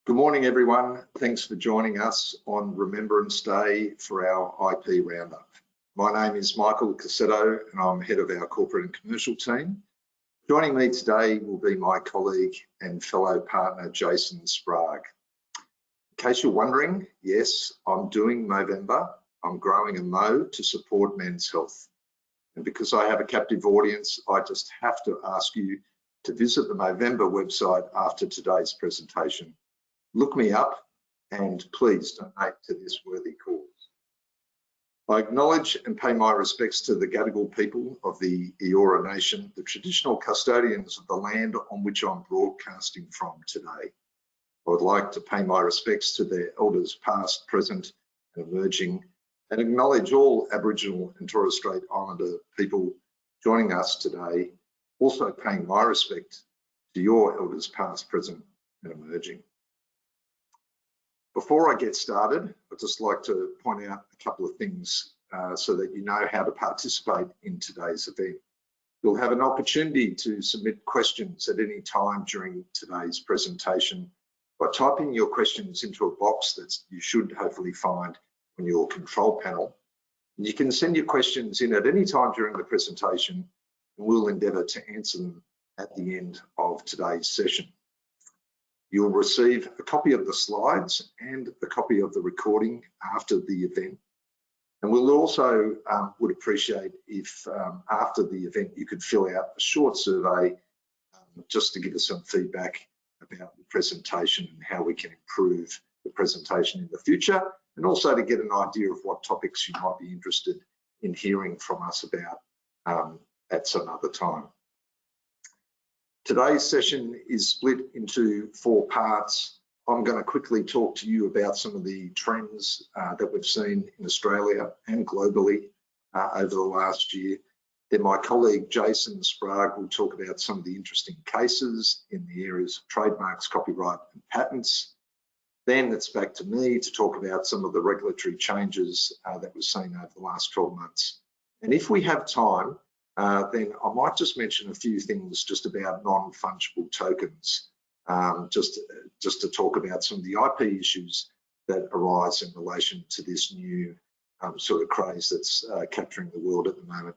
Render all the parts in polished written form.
Good morning, everyone. Thanks for joining us on Remembrance Day for our IP Roundup. My name is Michael Cossetto and I'm head of our corporate and commercial team. Joining me today will be my colleague and fellow partner, Jason Sprague. In case you're wondering, yes, I'm doing Movember. I'm growing a Mo to support men's health. And because I have a captive audience, I just have to ask you to visit the Movember website after today's presentation. Look me up and please donate to this worthy cause. I acknowledge and pay my respects to the Gadigal people of the Eora Nation, the traditional custodians of the land on which I'm broadcasting from today. I would like to pay my respects to their elders past, present and emerging, and acknowledge all Aboriginal and Torres Strait Islander people joining us today, also paying my respect to your elders past, present and emerging. Before I get started, I'd just like to point out a couple of things so that you know how to participate in today's event. You'll have an opportunity to submit questions at any time during today's presentation by typing your questions into a box that you should hopefully find on your control panel. And you can send your questions in at any time during the presentation and we'll endeavour to answer them at the end of today's session. You'll receive a copy of the slides and a copy of the recording after the event. And we'll also would appreciate if after the event you could fill out a short survey just to give us some feedback about the presentation and how we can improve the presentation in the future, and also to get an idea of what topics you might be interested in hearing from us about at some other time. Today's session is split into 4 parts. I'm going to quickly talk to you about some of the trends that we've seen in Australia and globally over the last year. Then my colleague Jason Sprague will talk about some of the interesting cases in the areas of trademarks, copyright and patents. Then it's back to me to talk about some of the regulatory changes that we've seen over the last 12 months. And if we have time, then I might just mention a few things just about non-fungible tokens, just to talk about some of the IP issues that arise in relation to this new sort of craze that's capturing the world at the moment.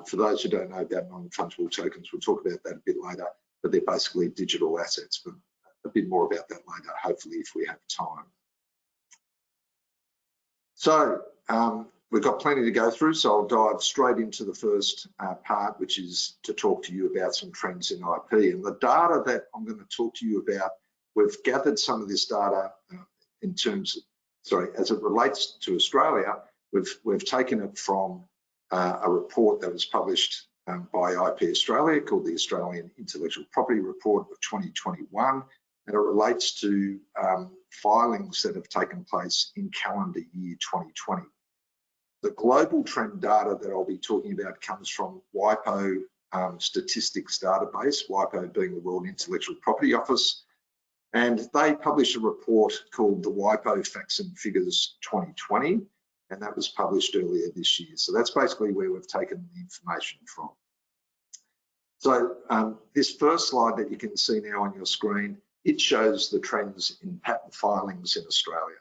For those who don't know about non-fungible tokens, we'll talk about that a bit later, but they're basically digital assets, but a bit more about that later, hopefully, if we have time. So, we've got plenty to go through, so I'll dive straight into the first part, which is to talk to you about some trends in IP. And the data that I'm going to talk to you about, we've gathered some of this data in terms of, as it relates to Australia, we've taken it from a report that was published by IP Australia called the Australian Intellectual Property Report of 2021, and it relates to filings that have taken place in calendar year 2020. The global trend data that I'll be talking about comes from WIPO statistics database, WIPO being the World Intellectual Property Office, and they published a report called the WIPO Facts and Figures 2020, and that was published earlier this year. So that's basically where we've taken the information from. So this first slide that you can see now on your screen, it shows the trends in patent filings in Australia.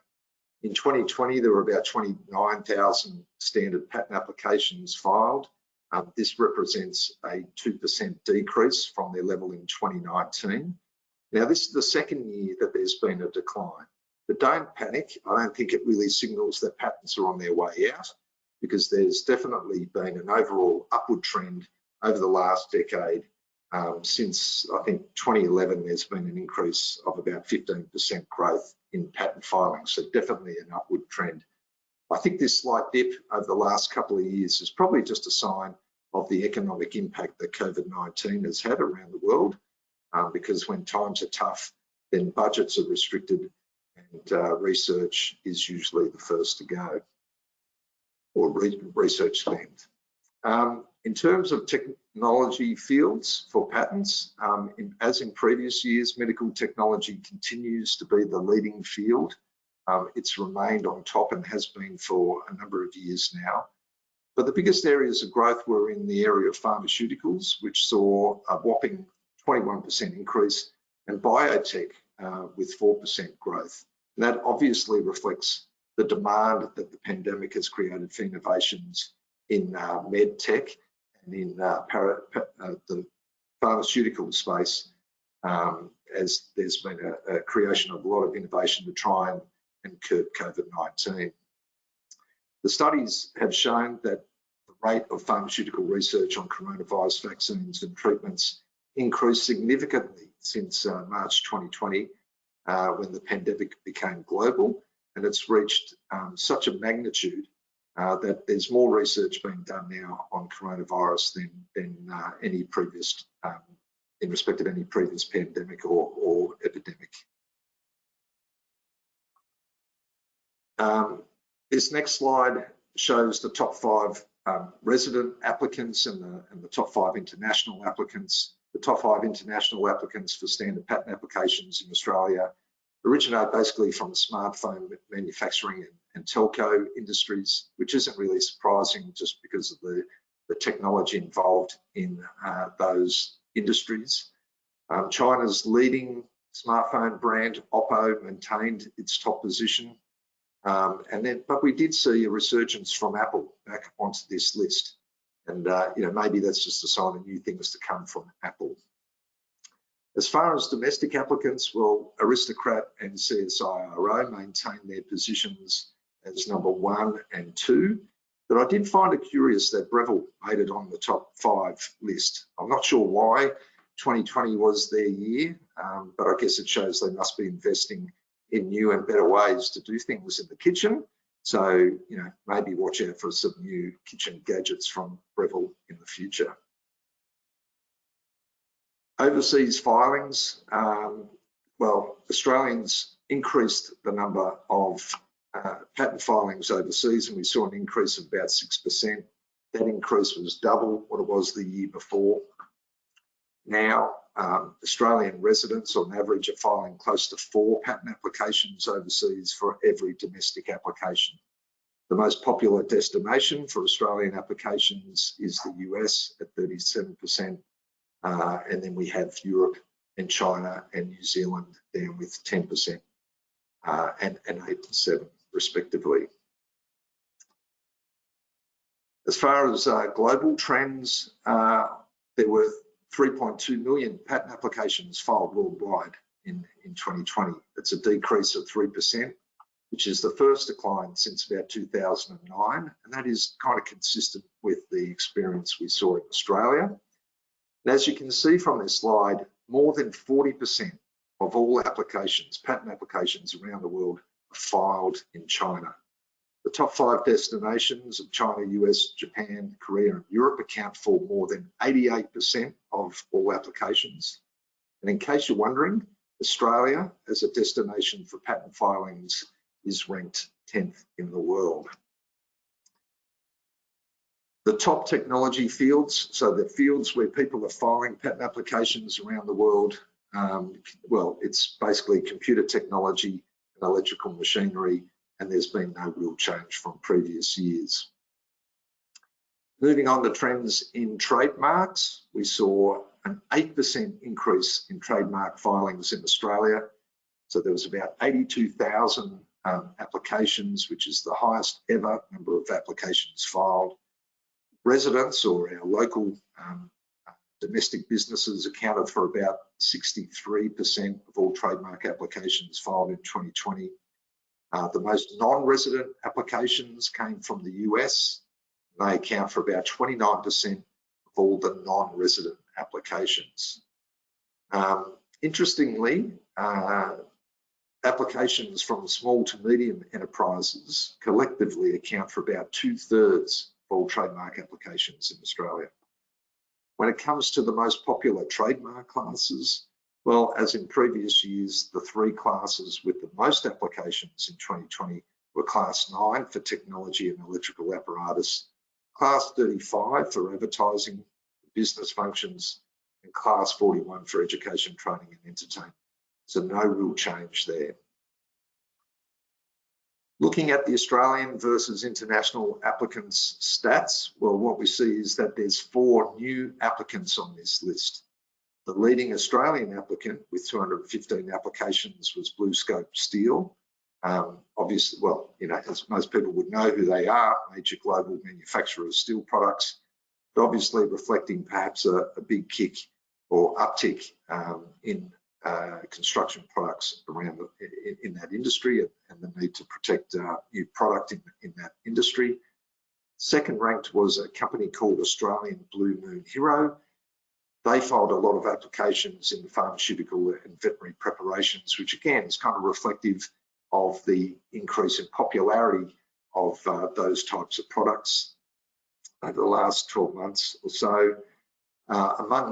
In 2020, there were about 29,000 standard patent applications filed. This represents a 2% decrease from their level in 2019. Now, this is the second year that there's been a decline, but don't panic. I don't think it really signals that patents are on their way out, because there's definitely been an overall upward trend over the last decade. Since, I think, 2011, there's been an increase of about 15% growth in patent filings, so definitely an upward trend. I think this slight dip over the last couple of years is probably just a sign of the economic impact that COVID-19 has had around the world, because when times are tough, then budgets are restricted and research is usually the first to go, or research spend. In terms of technology fields for patents, as in previous years, medical technology continues to be the leading field. It's remained on top and has been for a number of years now. But the biggest areas of growth were in the area of pharmaceuticals, which saw a whopping 21% increase, and biotech, with 4% growth. And that obviously reflects the demand that the pandemic has created for innovations in med tech and in the pharmaceutical space, as there's been a creation of a lot of innovation to try and curb COVID-19. The studies have shown that the rate of pharmaceutical research on coronavirus vaccines and treatments increased significantly since March 2020, when the pandemic became global, and it's reached such a magnitude that there's more research being done now on coronavirus than any previous, in respect of any previous pandemic or epidemic. This next slide shows the top 5 resident applicants and the top 5 international applicants. The top 5 international applicants for standard patent applications in Australia originate basically from the smartphone manufacturing and telco industries, which isn't really surprising just because of the technology involved in those industries. China's leading smartphone brand, Oppo, maintained its top position. But we did see a resurgence from Apple back onto this list. And maybe that's just a sign of new things to come from Apple. As far as domestic applicants, well, Aristocrat and CSIRO maintain their positions as number 1 and 2. But I did find it curious that Breville made it on the top 5 list. I'm not sure why 2020 was their year, but I guess it shows they must be investing in new and better ways to do things in the kitchen. So, maybe watch out for some new kitchen gadgets from Breville in the future. Overseas filings, well, Australians increased the number of patent filings overseas, and we saw an increase of about 6%. That increase was double what it was the year before. Now, Australian residents on average are filing close to 4 patent applications overseas for every domestic application. The most popular destination for Australian applications is the US at 37%, and then we have Europe and China and New Zealand down with 10% and 8 and 7 respectively. As far as global trends, there were 3.2 million patent applications filed worldwide in 2020. It's a decrease of 3%, which is the first decline since about 2009, and that is kind of consistent with the experience we saw in Australia. And as you can see from this slide, more than 40% of all applications, patent applications around the world, are filed in China. The top 5 destinations of China, US, Japan, Korea, and Europe account for more than 88% of all applications. And in case you're wondering, Australia as a destination for patent filings is ranked 10th in the world. The top technology fields, so the fields where people are filing patent applications around the world, well, it's basically computer technology and electrical machinery, and there's been no real change from previous years. Moving on to trends in trademarks, we saw an 8% increase in trademark filings in Australia. So there was about 82,000 applications, which is the highest ever number of applications filed. Residents or our local domestic businesses accounted for about 63% of all trademark applications filed in 2020. The most non-resident applications came from the US. They account for about 29% of all the non-resident applications. Interestingly, applications from small to medium enterprises collectively account for about 2/3 of all trademark applications in Australia. When it comes to the most popular trademark classes, well, as in previous years, the 3 classes with the most applications in 2020 were Class 9 for technology and electrical apparatus, Class 35 for advertising, business functions, and Class 41 for education, training, and entertainment. So no real change there. Looking at the Australian versus international applicants stats, well, what we see is that there's 4 new applicants on this list. The leading Australian applicant with 215 applications was BlueScope Steel. Obviously, well, you know, as most people would know who they are, major global manufacturer of steel products, but obviously reflecting perhaps a big kick or uptick in construction products around in that industry, and the need to protect new product in that industry. Second ranked was a company called Australian Blue Moon Hero. They filed a lot of applications in pharmaceutical and veterinary preparations, which again is kind of reflective of the increase in popularity of those types of products over the last 12 months or so. Among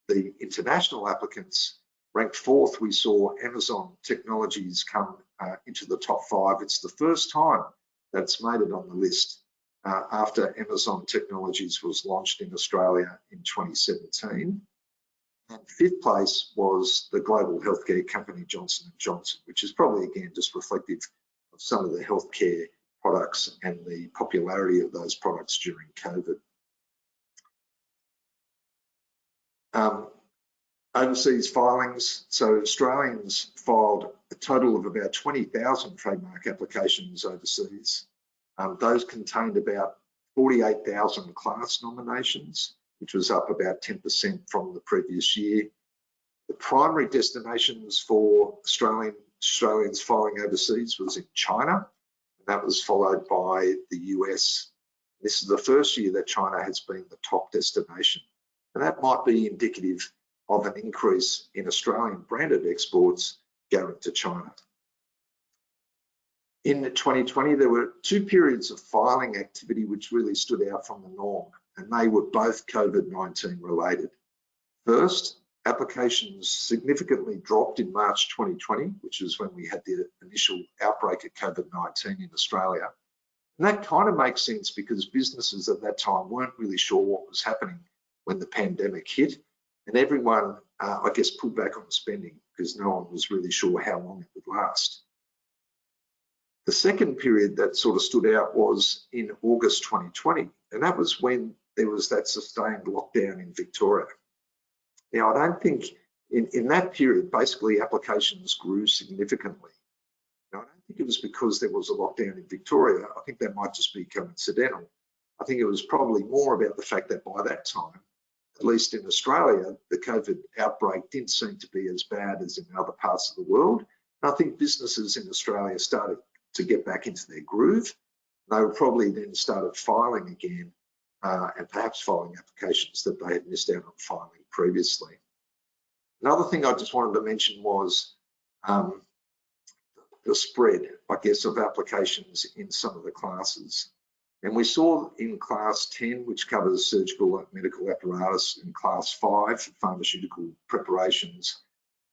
the international applicants, ranked fourth, we saw Amazon Technologies come into the top 5. It's the first time that's made it on the list after Amazon Technologies was launched in Australia in 2017. And fifth place was the global healthcare company Johnson & Johnson, which is probably, again, just reflective of some of the healthcare products and the popularity of those products during COVID. Overseas filings, so Australians filed a total of about 20,000 trademark applications overseas. Those contained about 48,000 class nominations, which was up about 10% from the previous year. The primary destinations for Australians filing overseas was in China, and that was followed by the US. This is the first year that China has been the top destination, and that might be indicative of an increase in Australian branded exports going to China. In 2020, there were 2 periods of filing activity which really stood out from the norm, and they were both COVID-19 related. First, applications significantly dropped in March 2020, which is when we had the initial outbreak of COVID-19 in Australia. And that kind of makes sense because businesses at that time weren't really sure what was happening when the pandemic hit, and everyone, I guess, pulled back on spending because no one was really sure how long it would last. The second period that sort of stood out was in August 2020, and that was when there was that sustained lockdown in Victoria. Now, I don't think in that period, basically applications grew significantly. Now, I don't think it was because there was a lockdown in Victoria. I think that might just be coincidental. I think it was probably more about the fact that by that time, at least in Australia, the COVID outbreak didn't seem to be as bad as in other parts of the world. And I think businesses in Australia started to get back into their groove. They were probably then started filing again and perhaps filing applications that they had missed out on filing previously. Another thing I just wanted to mention was the spread, I guess, of applications in some of the classes. And we saw in class 10, which covers surgical and medical apparatus, in class 5, pharmaceutical preparations,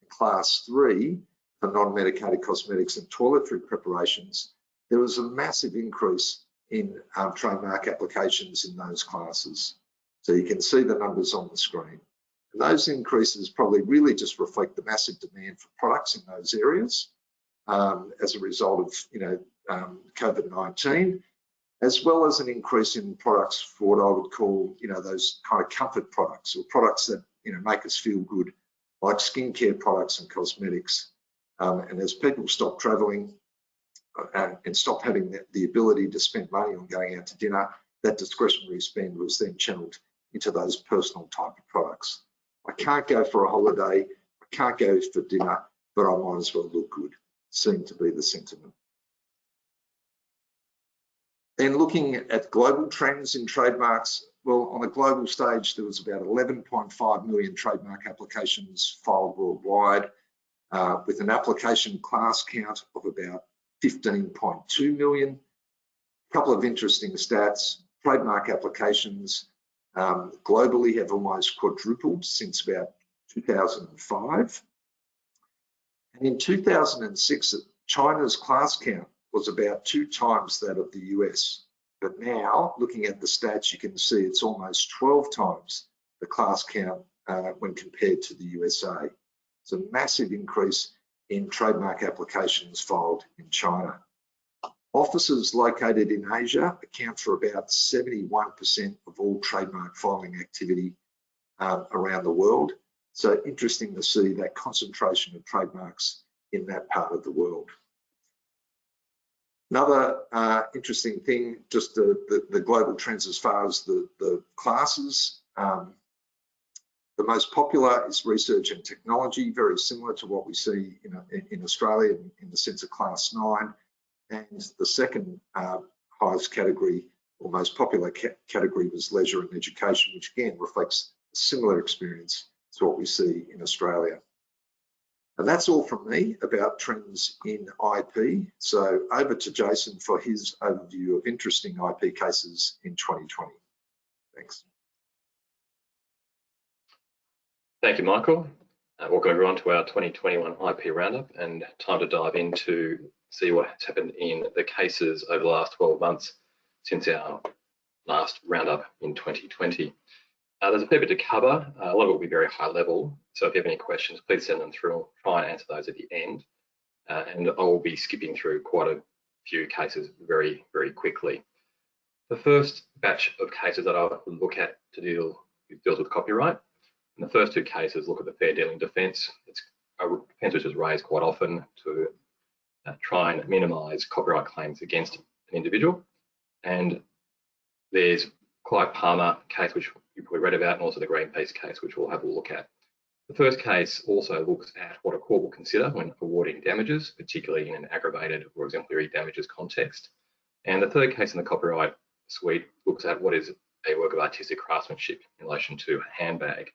in class 3, for non-medicated cosmetics and toiletry preparations, there was a massive increase in trademark applications in those classes. So you can see the numbers on the screen. And those increases probably really just reflect the massive demand for products in those areas as a result of, COVID-19, as well as an increase in products for what I would call, those kind of comfort products or products that, make us feel good, like skincare products and cosmetics. And as people stop traveling and stop having the ability to spend money on going out to dinner, that discretionary spend was then channeled into those personal type of products. I can't go for a holiday, I can't go for dinner, but I might as well look good, seemed to be the sentiment. Then looking at global trends in trademarks, well, on a global stage, there was about 11.5 million trademark applications filed worldwide, with an application class count of about 15.2 million. A couple of interesting stats: trademark applications globally have almost quadrupled since about 2005. And in 2006, China's class count was about 2 times that of the US. But now, looking at the stats, you can see it's almost 12 times the class count when compared to the USA. It's a massive increase in trademark applications filed in China. Offices located in Asia account for about 71% of all trademark filing activity. around the world. So interesting to see that concentration of trademarks in that part of the world. Another interesting thing, just the global trends as far as the classes. The most popular is research and technology, very similar to what we see in Australia in the sense of class 9. And the second highest category, or most popular category, was leisure and education, which again reflects a similar experience to what we see in Australia. And that's all from me about trends in IP. So over to Jason for his overview of interesting IP cases in 2020. Thanks. Thank you, Michael. Welcome everyone to our 2021 IP Roundup, and time to dive into see what has happened in the cases over the last 12 months since our last roundup in 2020. There's a fair bit to cover. A lot of it will be very high level, so if you have any questions, please send them through. I'll try and answer those at the end. And I will be skipping through quite a few cases very, very quickly. The first batch of cases that I will look at deals with copyright. And the first two cases look at the fair dealing defence. It's a defence which is raised quite often to try and minimise copyright claims against an individual. And there's Clive Palmer case, which you probably read about, and also the Greenpeace case, which we'll have a look at. The first case also looks at what a court will consider when awarding damages, particularly in an aggravated or exemplary damages context. And the third case in the copyright suite looks at what is a work of artistic craftsmanship in relation to a handbag.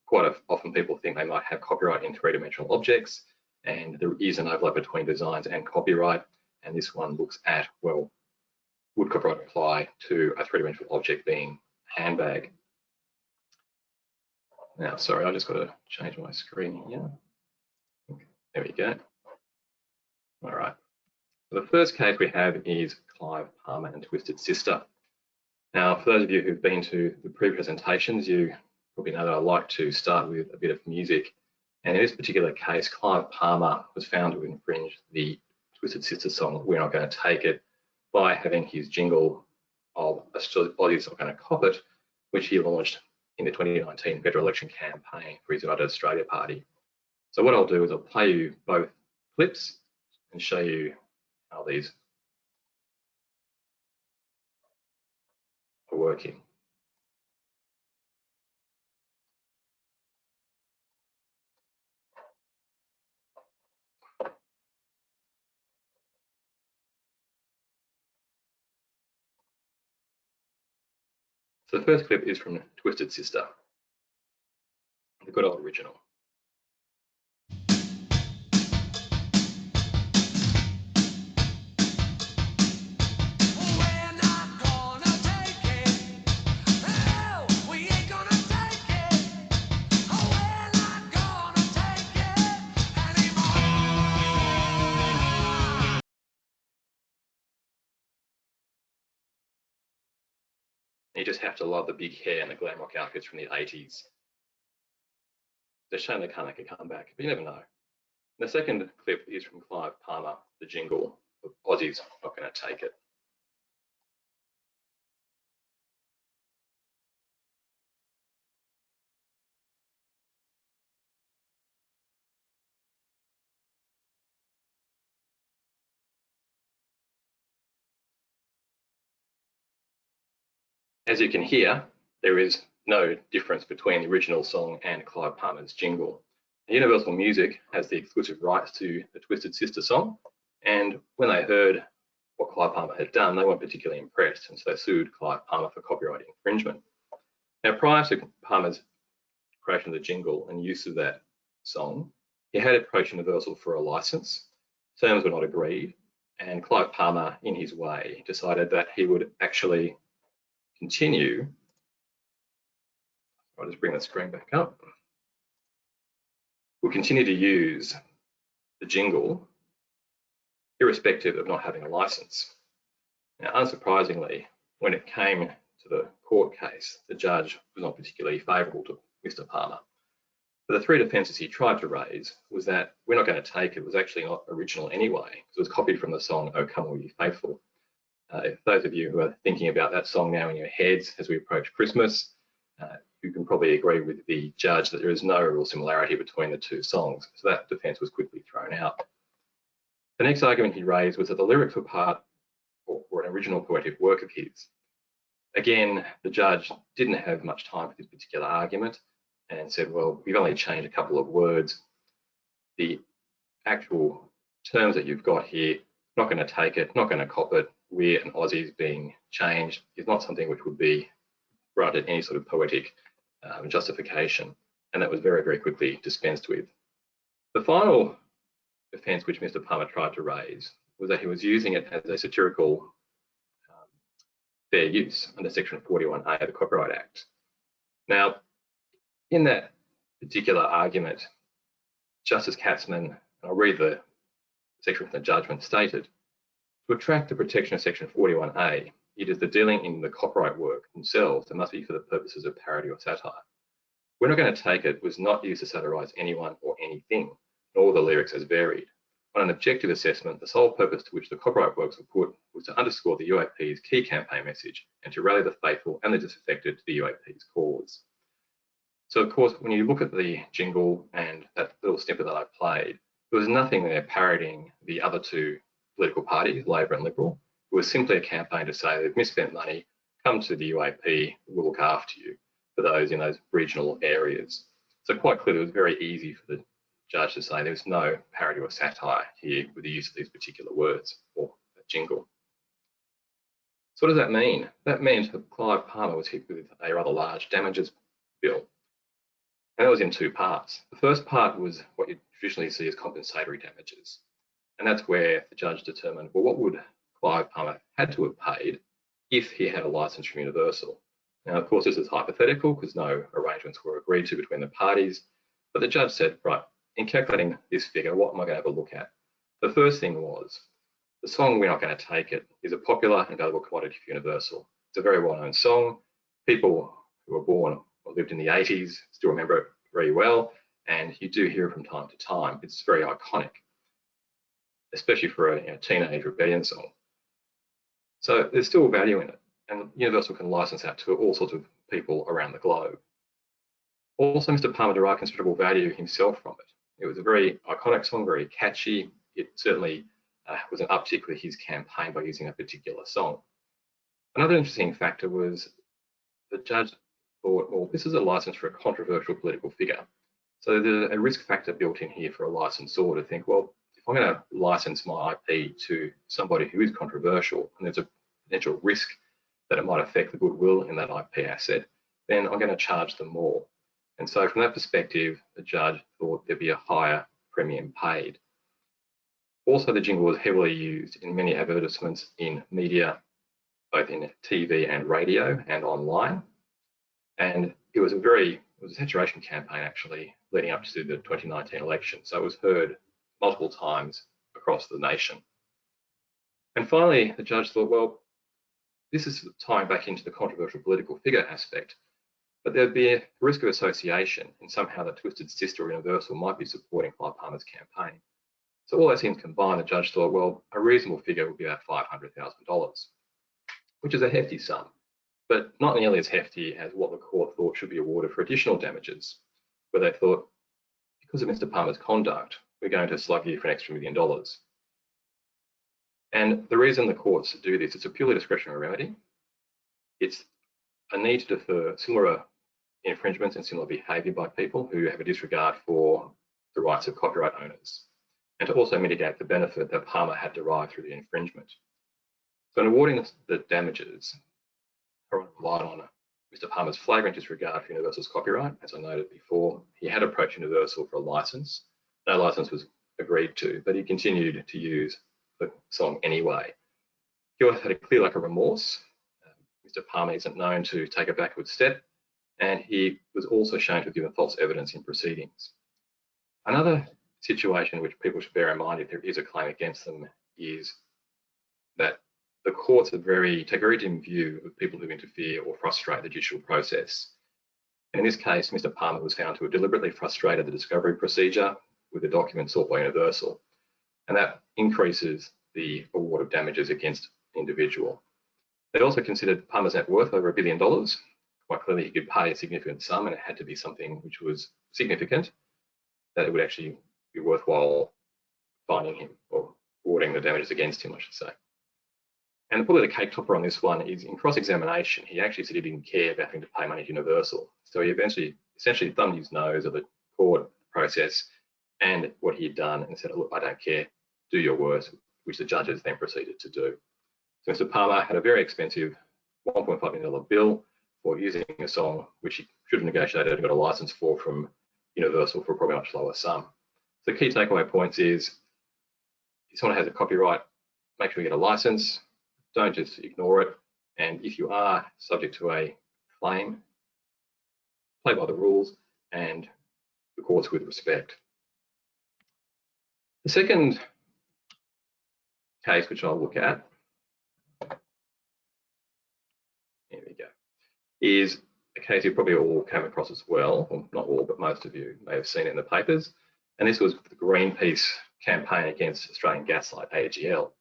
Quite often people think they might have copyright in three-dimensional objects, and there is an overlap between designs and copyright. And this one looks at, well, would copyright apply to a three-dimensional object being a handbag? Now, sorry, I just got to change my screen here. Okay, there we go. All right. So the first case we have is Clive Palmer and Twisted Sister. Now, for those of you who've been to the pre-presentations, you probably know that I like to start with a bit of music. And in this particular case, Clive Palmer was found to infringe the Twisted Sister song, We're Not Going to Take It, by having his jingle of Aussie's Not Going to Cop It, which he launched in the 2019 federal election campaign for his United Australia Party. So what I'll do is I'll play you both clips and show you how these are working. So the first clip is from Twisted Sister, the good old original. You just have to love the big hair and the glam rock outfits from the 80s. It's a shame they can't make a comeback, but you never know. The second clip is from Clive Palmer, the jingle of Aussie's Not Going to Take It. As you can hear, there is no difference between the original song and Clive Palmer's jingle. Universal Music has the exclusive rights to the Twisted Sister song, and when they heard what Clive Palmer had done, they weren't particularly impressed, and so they sued Clive Palmer for copyright infringement. Now, prior to Palmer's creation of the jingle and use of that song, he had approached Universal for a license. Terms were not agreed, and Clive Palmer, in his way, decided that he would actually continue. I'll just bring the screen back up. We'll continue to use the jingle irrespective of not having a license. Now, unsurprisingly, when it came to the court case, the judge was not particularly favourable to Mr. Palmer. But the three defences he tried to raise was that We're Not Going to Take It was actually not original anyway, because it was copied from the song Oh Come All Ye Faithful. If those of you who are thinking about that song now in your heads as we approach Christmas, you can probably agree with the judge that there is no real similarity between the two songs. So that defence was quickly thrown out. The next argument he raised was that the lyrics were part or an original poetic work of his. Again, the judge didn't have much time for this particular argument and said, well, we've only changed a couple of words. The actual terms that you've got here, not going to take it, not going to cop it. We're and Aussies being changed is not something which would be granted any sort of poetic justification. And that was very, very quickly dispensed with. The final defence which Mr. Palmer tried to raise was that he was using it as a satirical fair use under Section 41A of the Copyright Act. Now, in that particular argument, Justice Katzmann, and I'll read the section from the judgment, stated, to attract the protection of Section 41A, it is the dealing in the copyright work themselves that must be for the purposes of parody or satire. We're not going to take it was not used to satirise anyone or anything, nor the lyrics as varied. On an objective assessment, the sole purpose to which the copyright works were put was to underscore the UAP's key campaign message and to rally the faithful and the disaffected to the UAP's cause. So, of course, when you look at the jingle and that little snippet that I played, there was nothing there parodying the other two political parties, Labor and Liberal. It was simply a campaign to say they've misspent money, come to the UAP, we'll look after you for those in those regional areas. So quite clearly, it was very easy for the judge to say there's no parody or satire here with the use of these particular words or a jingle. So what does that mean? That means that Clive Palmer was hit with a rather large damages bill. And that was in two parts. The first part was what you traditionally see as compensatory damages. And that's where the judge determined, well, what would Clive Palmer had to have paid if he had a license from Universal? Now, of course, this is hypothetical because no arrangements were agreed to between the parties. But the judge said, right, in calculating this figure, what am I going to have a look at? The first thing was, the song We're Not Going to Take It is a popular and valuable commodity for Universal. It's a very well-known song. People who were born or lived in the 80s still remember it very well, and you do hear it from time to time. It's very iconic, especially for a teenage rebellion song. So there's still value in it, and Universal can license that to all sorts of people around the globe. Also, Mr. Palmer derived considerable value himself from it. It was a very iconic song, very catchy. It certainly was an uptick with his campaign by using a particular song. Another interesting factor was the judge thought, well, this is a license for a controversial political figure. So there's a risk factor built in here for a licensor to think, well, if I'm going to license my IP to somebody who is controversial and there's a potential risk that it might affect the goodwill in that IP asset, then I'm going to charge them more. And so from that perspective, the judge thought there'd be a higher premium paid. Also, the jingle was heavily used in many advertisements in media, both in TV and radio and online. And it was a saturation campaign actually leading up to the 2019 election. So it was heard multiple times across the nation. And finally, the judge thought, well, this is tying back into the controversial political figure aspect, but there'd be a risk of association and somehow the Twisted Sister Universal might be supporting Clive Palmer's campaign. So all that seems combined, the judge thought, well, a reasonable figure would be about $500,000, which is a hefty sum, but not nearly as hefty as what the court thought should be awarded for additional damages, where they thought, because of Mr. Palmer's conduct, we're going to slug you for an extra $1 million. And the reason the courts do this, it's a purely discretionary remedy. It's a need to defer similar infringements and similar behaviour by people who have a disregard for the rights of copyright owners, and to also mitigate the benefit that Palmer had derived through the infringement. So in awarding the damages, I relied on Mr. Palmer's flagrant disregard for Universal's copyright. As I noted before, he had approached Universal for a licence. No licence was agreed to, but he continued to use the song anyway. He also had a clear lack of remorse. Mr. Palmer isn't known to take a backward step, and he was also shown to have given false evidence in proceedings. Another situation which people should bear in mind if there is a claim against them is that the courts take a very dim view of people who interfere or frustrate the judicial process. And in this case, Mr. Palmer was found to have deliberately frustrated the discovery procedure with the document sought by Universal, and that increases the award of damages against the individual. They also considered Palmer's net worth over $1 billion, quite quite clearly he could pay a significant sum, and it had to be something which was significant, that it would actually be worthwhile finding him or awarding the damages against him, I should say. And probably the cake topper on this one is in cross-examination, he actually said he didn't care about having to pay money to Universal. So he essentially thumbed his nose at the court process and what he had done and said, look, I don't care, do your worst, which the judges then proceeded to do. So Mr. Palmer had a very expensive $1.5 million bill for using a song which he should have negotiated and got a license for from Universal for probably a much lower sum. So the key takeaway points is, if someone has a copyright, make sure you get a license, don't just ignore it, and if you are subject to a claim, play by the rules and the courts with respect. The second case which I'll look at, here we go, is a case you probably all came across as well, or not all, but most of you may have seen it in the papers, and this was the Greenpeace campaign against Australian Gaslight, AGL.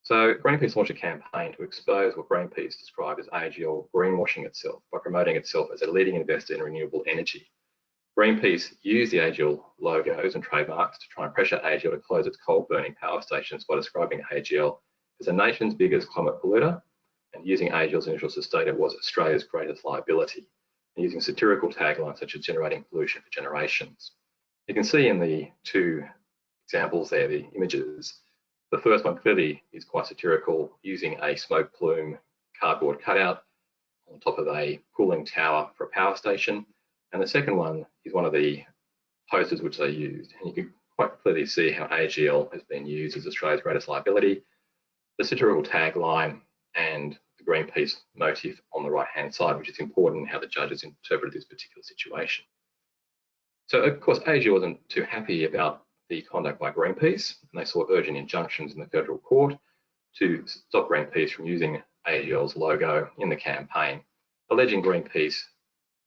So Greenpeace launched a campaign to expose what Greenpeace described as AGL greenwashing itself by promoting itself as a leading investor in renewable energy. Greenpeace used the AGL logos and trademarks to try and pressure AGL to close its coal-burning power stations by describing AGL as the nation's biggest climate polluter and using AGL's initials to state it was Australia's greatest liability, and using satirical taglines such as generating pollution for generations. You can see in the two examples there, the images. The first one clearly is quite satirical, using a smoke plume cardboard cutout on top of a cooling tower for a power station. And the second one is one of the posters which they used. And you can quite clearly see how AGL has been used as Australia's greatest liability, the satirical tagline and the Greenpeace motif on the right-hand side, which is important in how the judges interpreted this particular situation. So, of course, AGL wasn't too happy about the conduct by Greenpeace, and they sought urgent injunctions in the federal court to stop Greenpeace from using AGL's logo in the campaign, alleging Greenpeace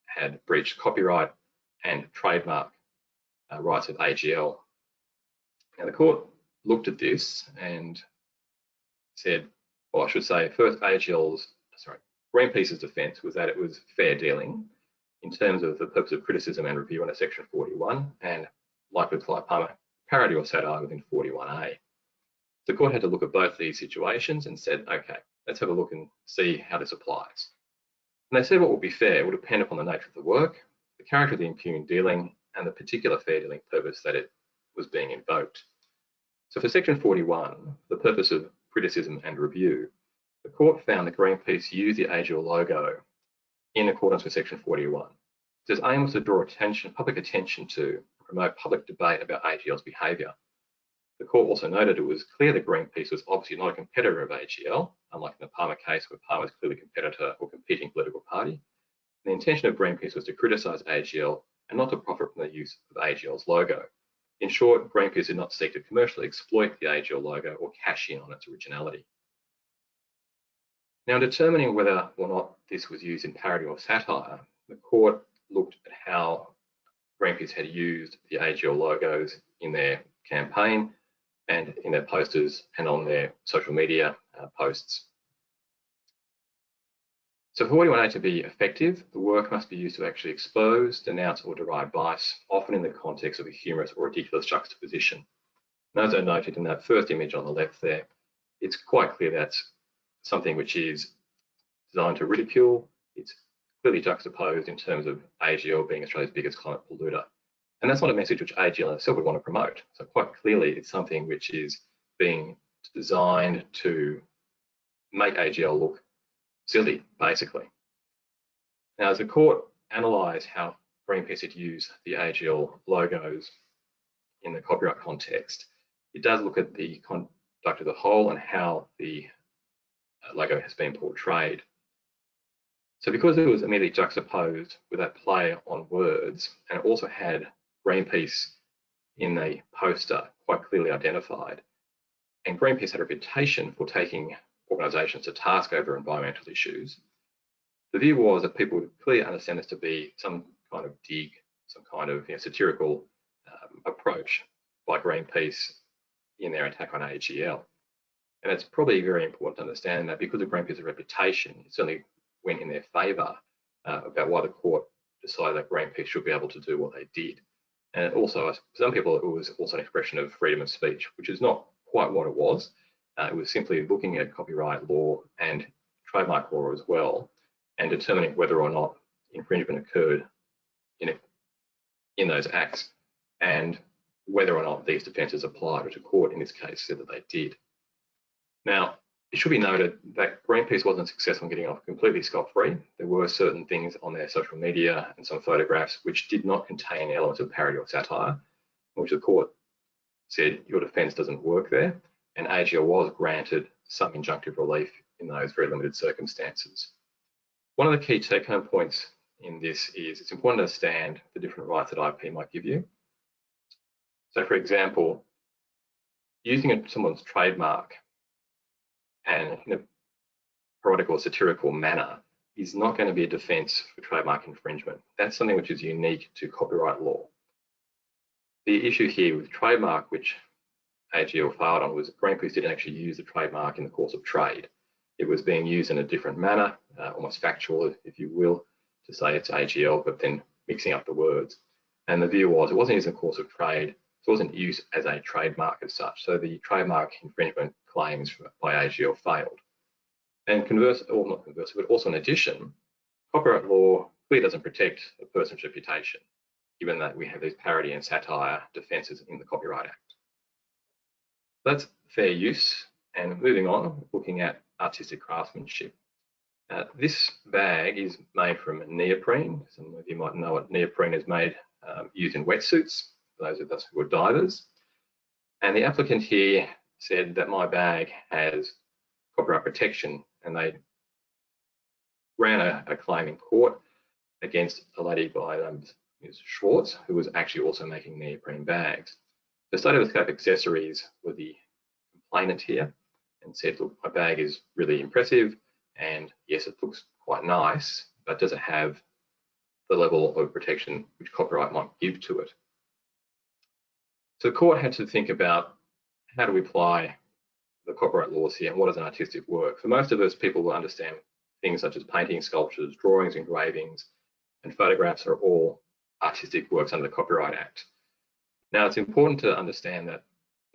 had breached copyright and trademark rights of AGL. Now, the court looked at this and said, well, I should say, first Greenpeace's defence was that it was fair dealing in terms of the purpose of criticism and review under Section 41, and like with Clive Palmer, parody or satire within 41A. The court had to look at both these situations and said, okay, let's have a look and see how this applies. And they said what would be fair would depend upon the nature of the work, the character of the impugned dealing, and the particular fair dealing purpose that it was being invoked. So for Section 41, the purpose of criticism and review, the court found that Greenpeace used the AGL logo in accordance with Section 41. Its aim was to draw public attention to promote public debate about AGL's behaviour. The court also noted it was clear that Greenpeace was obviously not a competitor of AGL, unlike in the Palmer case where Palmer was clearly a competitor or competing political party. The intention of Greenpeace was to criticise AGL and not to profit from the use of AGL's logo. In short, Greenpeace did not seek to commercially exploit the AGL logo or cash in on its originality. Now, in determining whether or not this was used in parody or satire, the court looked at how Greenpeace had used the AGL logos in their campaign and in their posters and on their social media posts. So for 41A to be effective, the work must be used to actually expose, denounce or deride vice, often in the context of a humorous or ridiculous juxtaposition. And as I noted in that first image on the left there, it's quite clear that's something which is designed to ridicule. It's clearly juxtaposed in terms of AGL being Australia's biggest climate polluter. And that's not a message which AGL itself would want to promote. So quite clearly, it's something which is being designed to make AGL look silly, basically. Now, as the court analysed how Greenpeace had used the AGL logos in the copyright context, it does look at the conduct of the whole and how the logo has been portrayed. So because it was immediately juxtaposed with that play on words, and it also had Greenpeace in the poster quite clearly identified, and Greenpeace had a reputation for taking organisations to task over environmental issues, the view was that people would clearly understand this to be some kind of dig, some kind of satirical approach by Greenpeace in their attack on AGL. And it's probably very important to understand that because of Greenpeace's reputation, it certainly went in their favour about why the court decided that Greenpeace should be able to do what they did. And also, some people, it was also an expression of freedom of speech, which is not quite what it was. It was simply looking at copyright law and trademark law as well, and determining whether or not infringement occurred in those acts, and whether or not these defences applied, which the court in this case said that they did. Now, it should be noted that Greenpeace wasn't successful in getting off completely scot-free. There were certain things on their social media and some photographs which did not contain elements of parody or satire, which the court said your defence doesn't work there, and AGL was granted some injunctive relief in those very limited circumstances. One of the key take-home points in this is it's important to understand the different rights that IP might give you. So, for example, using someone's trademark and in a parodic or satirical manner is not going to be a defence for trademark infringement. That's something which is unique to copyright law. The issue here with trademark, which AGL filed on, was Greenpeace didn't actually use the trademark in the course of trade. It was being used in a different manner, almost factual, if you will, to say it's AGL, but then mixing up the words. And the view was it wasn't used in the course of trade, so it wasn't used as a trademark as such. So the trademark infringement claims by AGL failed. And but also in addition, copyright law clearly doesn't protect a person's reputation, given that we have these parody and satire defences in the Copyright Act. That's fair use. And moving on, looking at artistic craftsmanship. This bag is made from neoprene. Some of you might know what neoprene is made, used in wetsuits, for those of us who are divers. And the applicant here said that my bag has copyright protection, and they ran a claim in court against a lady by Ms. Schwartz, who was actually also making neoprene bags. The State of Escape Accessories were the complainant here and said, look, my bag is really impressive, and yes, it looks quite nice, but does it have the level of protection which copyright might give to it? So the court had to think about how do we apply the copyright laws here, and what is an artistic work? For most of us, people will understand things such as paintings, sculptures, drawings, engravings, and photographs are all artistic works under the Copyright Act. Now, it's important to understand that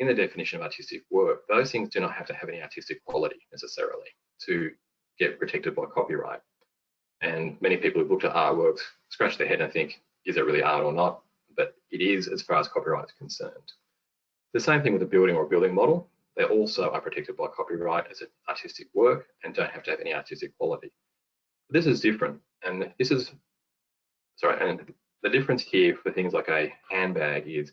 in the definition of artistic work, those things do not have to have any artistic quality necessarily to get protected by copyright. And many people who look at artworks scratch their head and think, is it really art or not? But it is as far as copyright is concerned. The same thing with a building or a building model. They also are protected by copyright as an artistic work and don't have to have any artistic quality. But this is different, and and the difference here for things like a handbag is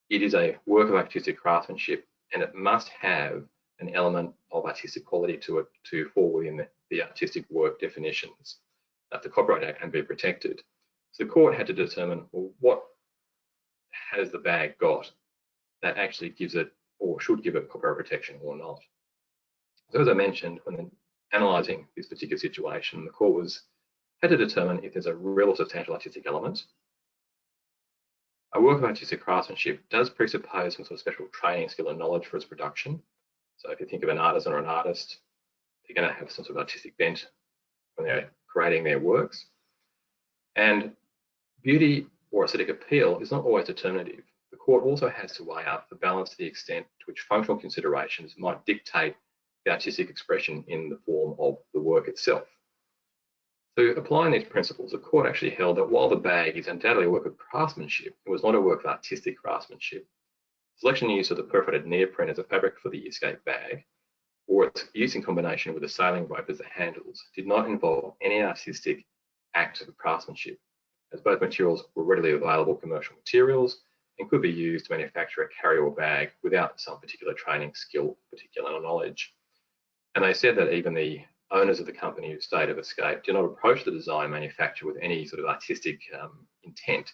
it is a work of artistic craftsmanship, and it must have an element of artistic quality to it to fall within the artistic work definitions of the Copyright Act and be protected. So the court had to determine, well, what has the bag got that actually gives it or should give it copyright protection or not. So as I mentioned, when analysing this particular situation, the court had to determine if there's a real or substantial artistic element. A work of artistic craftsmanship does presuppose some sort of special training, skill and knowledge for its production. So if you think of an artisan or an artist, they're going to have some sort of artistic bent when they're creating their works. And beauty or aesthetic appeal is not always determinative. The court also has to weigh up the balance to the extent to which functional considerations might dictate the artistic expression in the form of the work itself. So applying these principles, the court actually held that while the bag is undoubtedly a work of craftsmanship, it was not a work of artistic craftsmanship. Selection and use of the perforated neoprene as a fabric for the escape bag, or its use in combination with the sailing rope as the handles, did not involve any artistic act of craftsmanship, as both materials were readily available commercial materials and could be used to manufacture a carry-or bag without some particular training, skill, particular knowledge. And they said that even the owners of the company who State of Escape did not approach the design manufacture with any sort of artistic intent.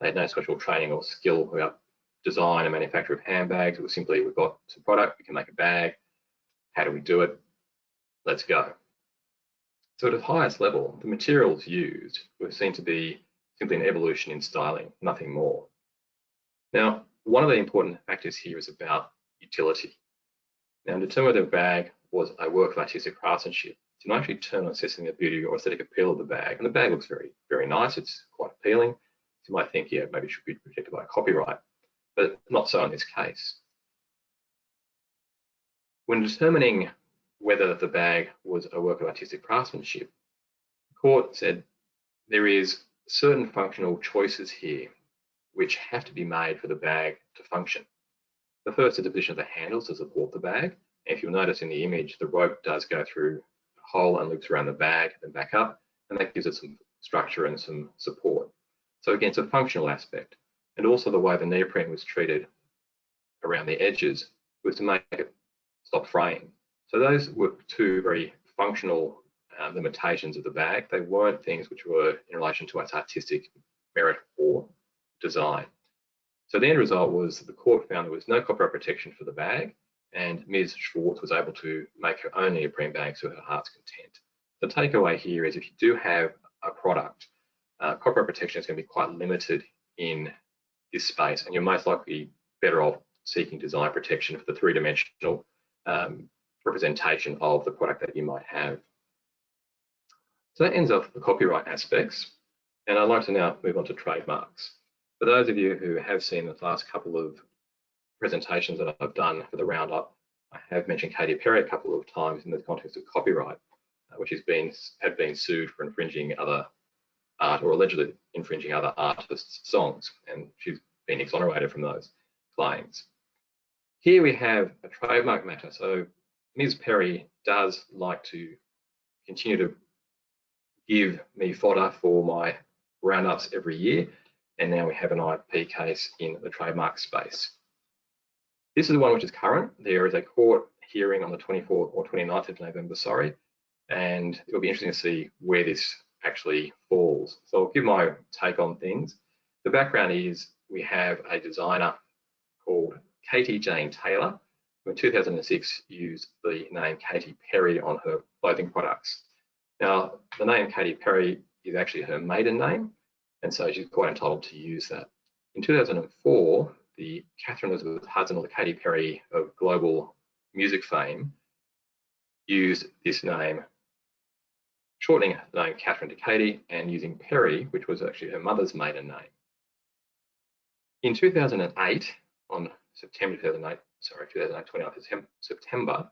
They had no special training or skill about design and manufacture of handbags. It was simply, we've got some product, we can make a bag. How do we do it? Let's go. So at its highest level, the materials used were seen to be simply an evolution in styling, nothing more. Now, one of the important factors here is about utility. Now, determining whether the bag was a work of artistic craftsmanship, So you might actually turn on assessing the beauty or aesthetic appeal of the bag. And the bag looks very, very nice. It's quite appealing. So you might think, yeah, maybe it should be protected by copyright, but not so in this case. When determining whether the bag was a work of artistic craftsmanship, the court said there is certain functional choices here which have to be made for the bag to function. The first is the position of the handles to support the bag. If you'll notice in the image, the rope does go through a hole and loops around the bag and back up, and that gives it some structure and some support. So again, it's a functional aspect. And also the way the neoprene was treated around the edges was to make it stop fraying. So those were two very functional limitations of the bag. They weren't things which were in relation to its artistic merit or design. So the end result was the court found there was no copyright protection for the bag, and Ms. Schwartz was able to make her own neoprene bag to her heart's content. The takeaway here is if you do have a product, copyright protection is going to be quite limited in this space, and you're most likely better off seeking design protection for the three-dimensional representation of the product that you might have. So that ends off the copyright aspects, and I'd like to now move on to trademarks. For those of you who have seen the last couple of presentations that I've done for the Roundup, I have mentioned Katy Perry a couple of times in the context of copyright, which had been sued for infringing other art or allegedly infringing other artists' songs, and she's been exonerated from those claims. Here we have a trademark matter. So Ms. Perry does like to continue to give me fodder for my roundups every year, and now we have an IP case in the trademark space. This is the one which is current. There is a court hearing on the 24th or 29th of November, and it'll be interesting to see where this actually falls. So I'll give my take on things. The background is we have a designer called Katie Jane Taylor, who in 2006 used the name Katy Perry on her clothing products. Now, the name Katy Perry is actually her maiden name, and so she's quite entitled to use that. In 2004, the Catherine Elizabeth Hudson, or the Katy Perry of global music fame, used this name, shortening the name Catherine to Katy and using Perry, which was actually her mother's maiden name. In 2008, on September 2008, 29th September,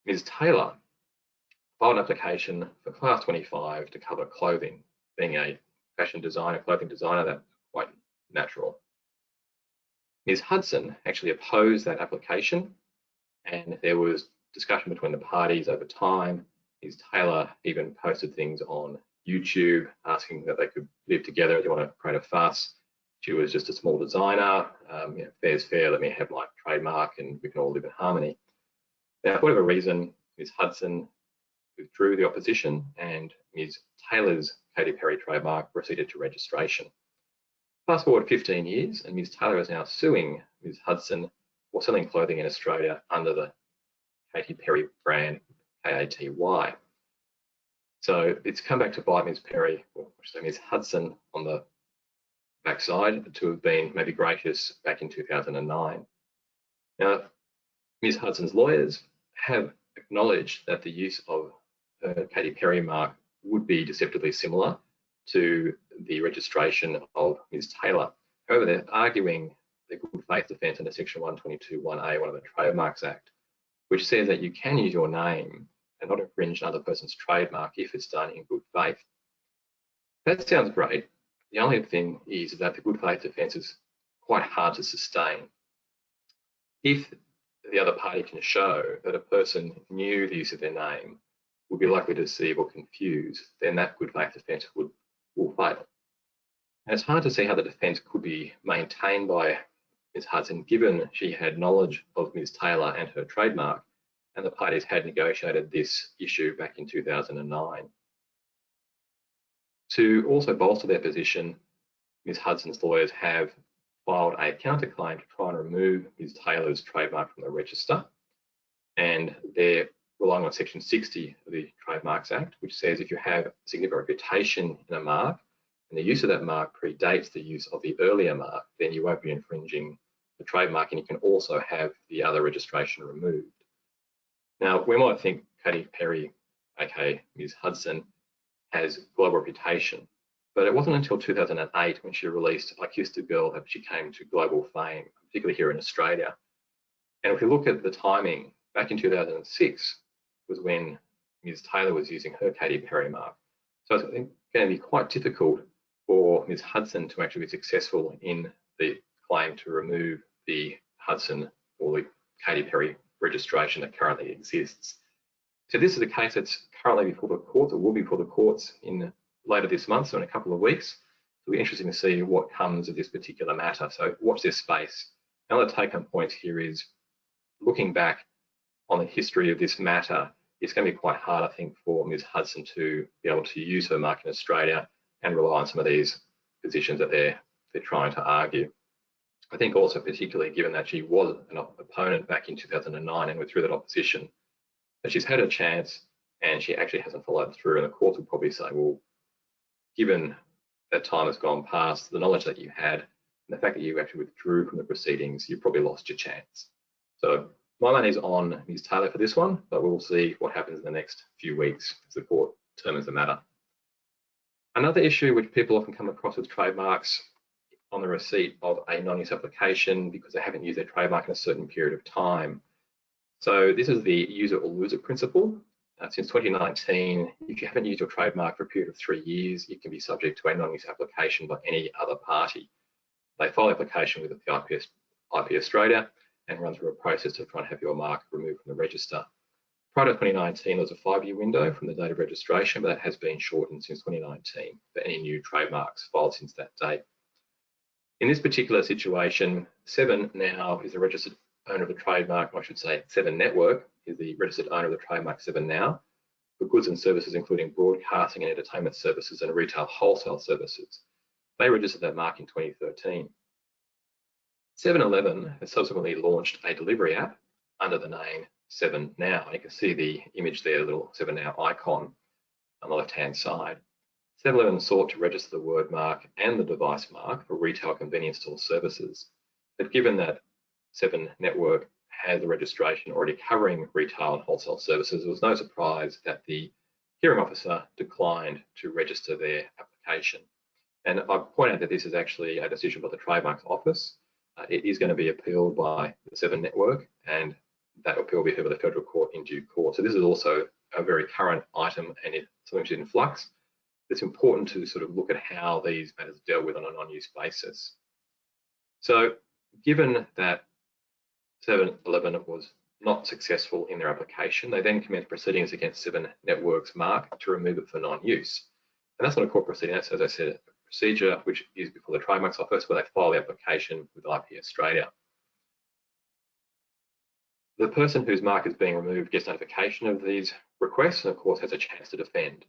Ms. Taylor filed an application for Class 25 to cover clothing. Being a fashion designer, clothing designer, that's quite natural. Ms. Hudson actually opposed that application, and there was discussion between the parties over time. Ms. Taylor even posted things on YouTube asking that they could live together. Do you want to create a fuss? She was just a small designer. Fair's fair, let me have my trademark and we can all live in harmony. Now, for whatever reason, Ms. Hudson withdrew the opposition and Ms. Taylor's Katy Perry trademark proceeded to registration. Fast forward 15 years and Ms. Taylor is now suing Ms. Hudson for selling clothing in Australia under the Katy Perry brand, K-A-T-Y. So it's come back to bite Ms. Perry, or Ms. Hudson on the backside to have been maybe gracious back in 2009. Now, Ms. Hudson's lawyers have acknowledged that the use of her Katy Perry mark would be deceptively similar to the registration of Ms. Taylor. However, they're arguing the good faith defence under Section 122(1)(a) of the Trademarks Act, which says that you can use your name and not infringe another person's trademark if it's done in good faith. That sounds great. The only thing is that the good faith defence is quite hard to sustain. If the other party can show that a person knew the use of their name would be likely to deceive or confuse, then that good faith defence will fail. And it's hard to see how the defence could be maintained by Ms. Hudson, given she had knowledge of Ms. Taylor and her trademark, and the parties had negotiated this issue back in 2009. To also bolster their position, Ms. Hudson's lawyers have filed a counterclaim to try and remove Ms. Taylor's trademark from the register, and they're relying on Section 60 of the Trademarks Act, which says if you have significant reputation in a mark and the use of that mark predates the use of the earlier mark, then you won't be infringing the trademark and you can also have the other registration removed. Now, we might think Katy Perry aka Ms. Hudson, has global reputation. But it wasn't until 2008 when she released I Kissed a Girl that she came to global fame, particularly here in Australia. And if we look at the timing, back in 2006 was when Ms. Taylor was using her Katy Perry mark. So it's going to be quite difficult for Ms. Hudson to actually be successful in the claim to remove the Hudson or the Katy Perry registration that currently exists. So this is a case that's currently before the courts, or will be before the courts in later this month, so in a couple of weeks. It'll be interesting to see what comes of this particular matter. So watch this space. Another take-home point here is looking back on the history of this matter. It's going to be quite hard, I think, for Ms. Hudson to be able to use her mark in Australia and rely on some of these positions that they're trying to argue. I think also particularly given that she was an opponent back in 2009 and withdrew that opposition, that she's had a chance and she actually hasn't followed through, and the courts will probably say, well, given that time has gone past, the knowledge that you had and the fact that you actually withdrew from the proceedings, you probably lost your chance. So my money's on Ms. Taylor for this one, but we'll see what happens in the next few weeks as the court determines the matter. Another issue which people often come across with trademarks on the receipt of a non-use application because they haven't used their trademark in a certain period of time. So this is the use it or lose it principle. Since 2019, if you haven't used your trademark for a period of 3 years, you can be subject to a non-use application by any other party. They file the application with the IP Australia and run through a process to try and have your mark removed from the register. Prior to 2019, there was a 5-year window from the date of registration, but that has been shortened since 2019 for any new trademarks filed since that date. In this particular situation, Seven now is the registered owner of the trademark, I should say Seven Network is the registered owner of the trademark Seven now, for goods and services including broadcasting and entertainment services and retail wholesale services. They registered that mark in 2013. 7-Eleven has subsequently launched a delivery app under the name Seven Now. You can see the image there, the little Seven Now icon on the left-hand side. 7-Eleven sought to register the word mark and the device mark for retail convenience store services. But given that Seven Network has the registration already covering retail and wholesale services, it was no surprise that the hearing officer declined to register their application. And I point out that this is actually a decision by the Trademarks Office. It is going to be appealed by the Seven Network, and that appeal will be heard by the Federal Court in due course. So this is also a very current item, and it's something which is in flux. It's important to sort of look at how these matters are dealt with on a non-use basis. So given that 7-Eleven was not successful in their application, they then commenced proceedings against Seven Network's mark to remove it for non-use. And that's not a court proceeding, that's, as I said, a procedure which is before the Trademarks Office where they file the application with IP Australia. The person whose mark is being removed gets notification of these requests and of course has a chance to defend.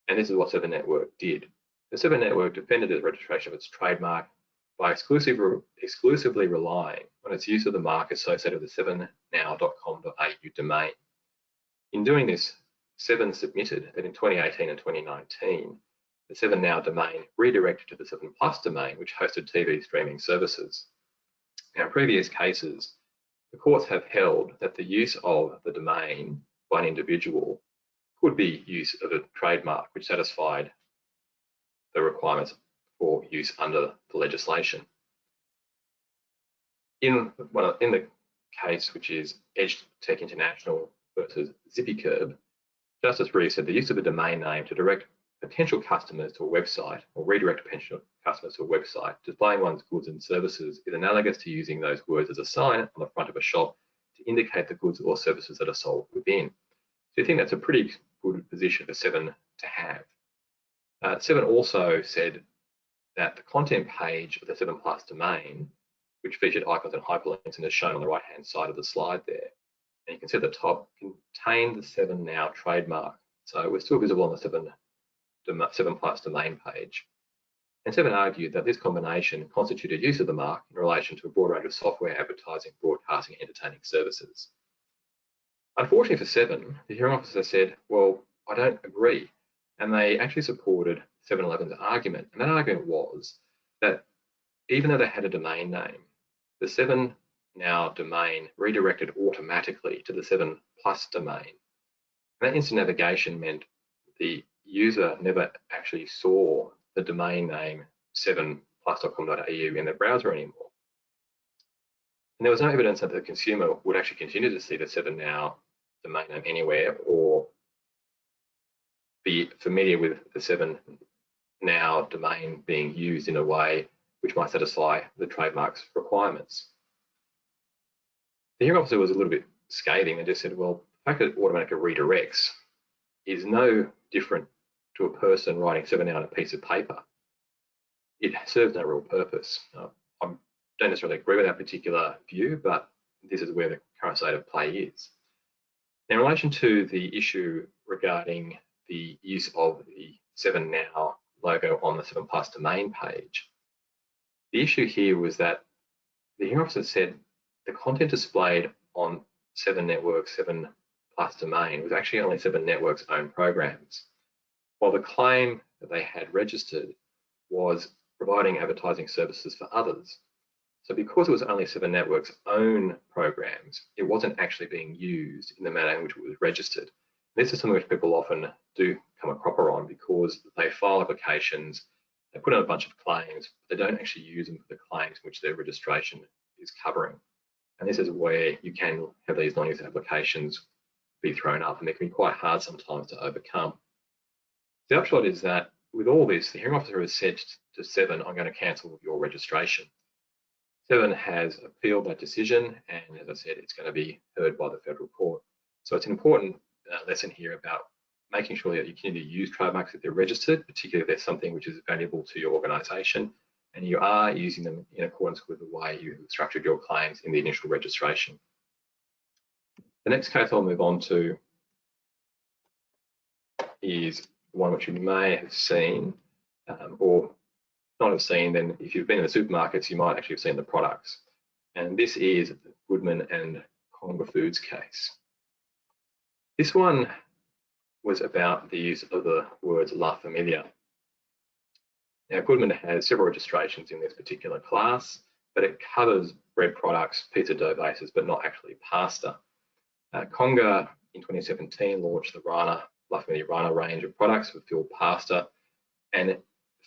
And this is what Seven Network did. The Seven Network defended the registration of its trademark by exclusively relying on its use of the mark associated with the sevennow.com.au domain. In doing this, Seven submitted that in 2018 and 2019, the 7Now domain redirected to the 7plus domain, which hosted TV streaming services. Now, in previous cases, the courts have held that the use of the domain by an individual could be use of a trademark which satisfied the requirements for use under the legislation. In the case which is Edge Tech International versus ZippyCurb, Justice Reeve said the use of a domain name to direct potential customers to a website or redirect potential customers to a website displaying one's goods and services is analogous to using those words as a sign on the front of a shop to indicate the goods or services that are sold within. So I think that's a pretty good position for Seven to have. Seven also said that the content page of the 7plus domain, which featured icons and hyperlinks and is shown on the right-hand side of the slide there, and you can see at the top, contained the 7Now trademark. So we're still visible on the 7plus domain page. And Seven argued that this combination constituted use of the mark in relation to a broad range of software, advertising, broadcasting, and entertaining services. Unfortunately for Seven, the hearing officer said, well, I don't agree. And they actually supported 7-Eleven's argument. And that argument was that even though they had a domain name, the 7Now domain redirected automatically to the 7plus domain. That instant navigation meant the user never actually saw the domain name 7plus.com.au in their browser anymore. And there was no evidence that the consumer would actually continue to see the 7now domain name anywhere or be familiar with the 7now domain being used in a way which might satisfy the trademark's requirements. The hearing officer was a little bit scathing and just said, well, the fact that it automatically redirects is no different to a person writing 7now on a piece of paper. It serves no real purpose. I don't necessarily agree with that particular view, but this is where the current state of play is. In relation to the issue regarding the use of the 7now logo on the 7plus domain page, the issue here was that the hearing officer said the content displayed on 7network's 7plus domain was actually only 7network's own programs, while the claim that they had registered was providing advertising services for others. So because it was only 7network's own programs, it wasn't actually being used in the manner in which it was registered. This is something which people often do come a cropper on because they file applications, they put in a bunch of claims, but they don't actually use them for the claims which their registration is covering. And this is where you can have these non-use applications be thrown up, and they can be quite hard sometimes to overcome. The upshot is that with all this, the hearing officer has said to 7, I'm going to cancel your registration. 7 has appealed that decision, and as I said, it's going to be heard by the federal court. So it's an important lesson here about making sure that you continue to use trademarks if they're registered, particularly if there's something which is valuable to your organisation, and you are using them in accordance with the way you structured your claims in the initial registration. The next case I'll move on to is one which you may have seen, or not have seen, then if you've been in the supermarkets, you might actually have seen the products. And this is the Goodman and Conger Foods case. This one was about the use of the words La Familia. Now, Goodman has several registrations in this particular class, but it covers bread products, pizza dough bases, but not actually pasta. Conger in 2017 launched the La Familia Rana range of products for filled pasta, and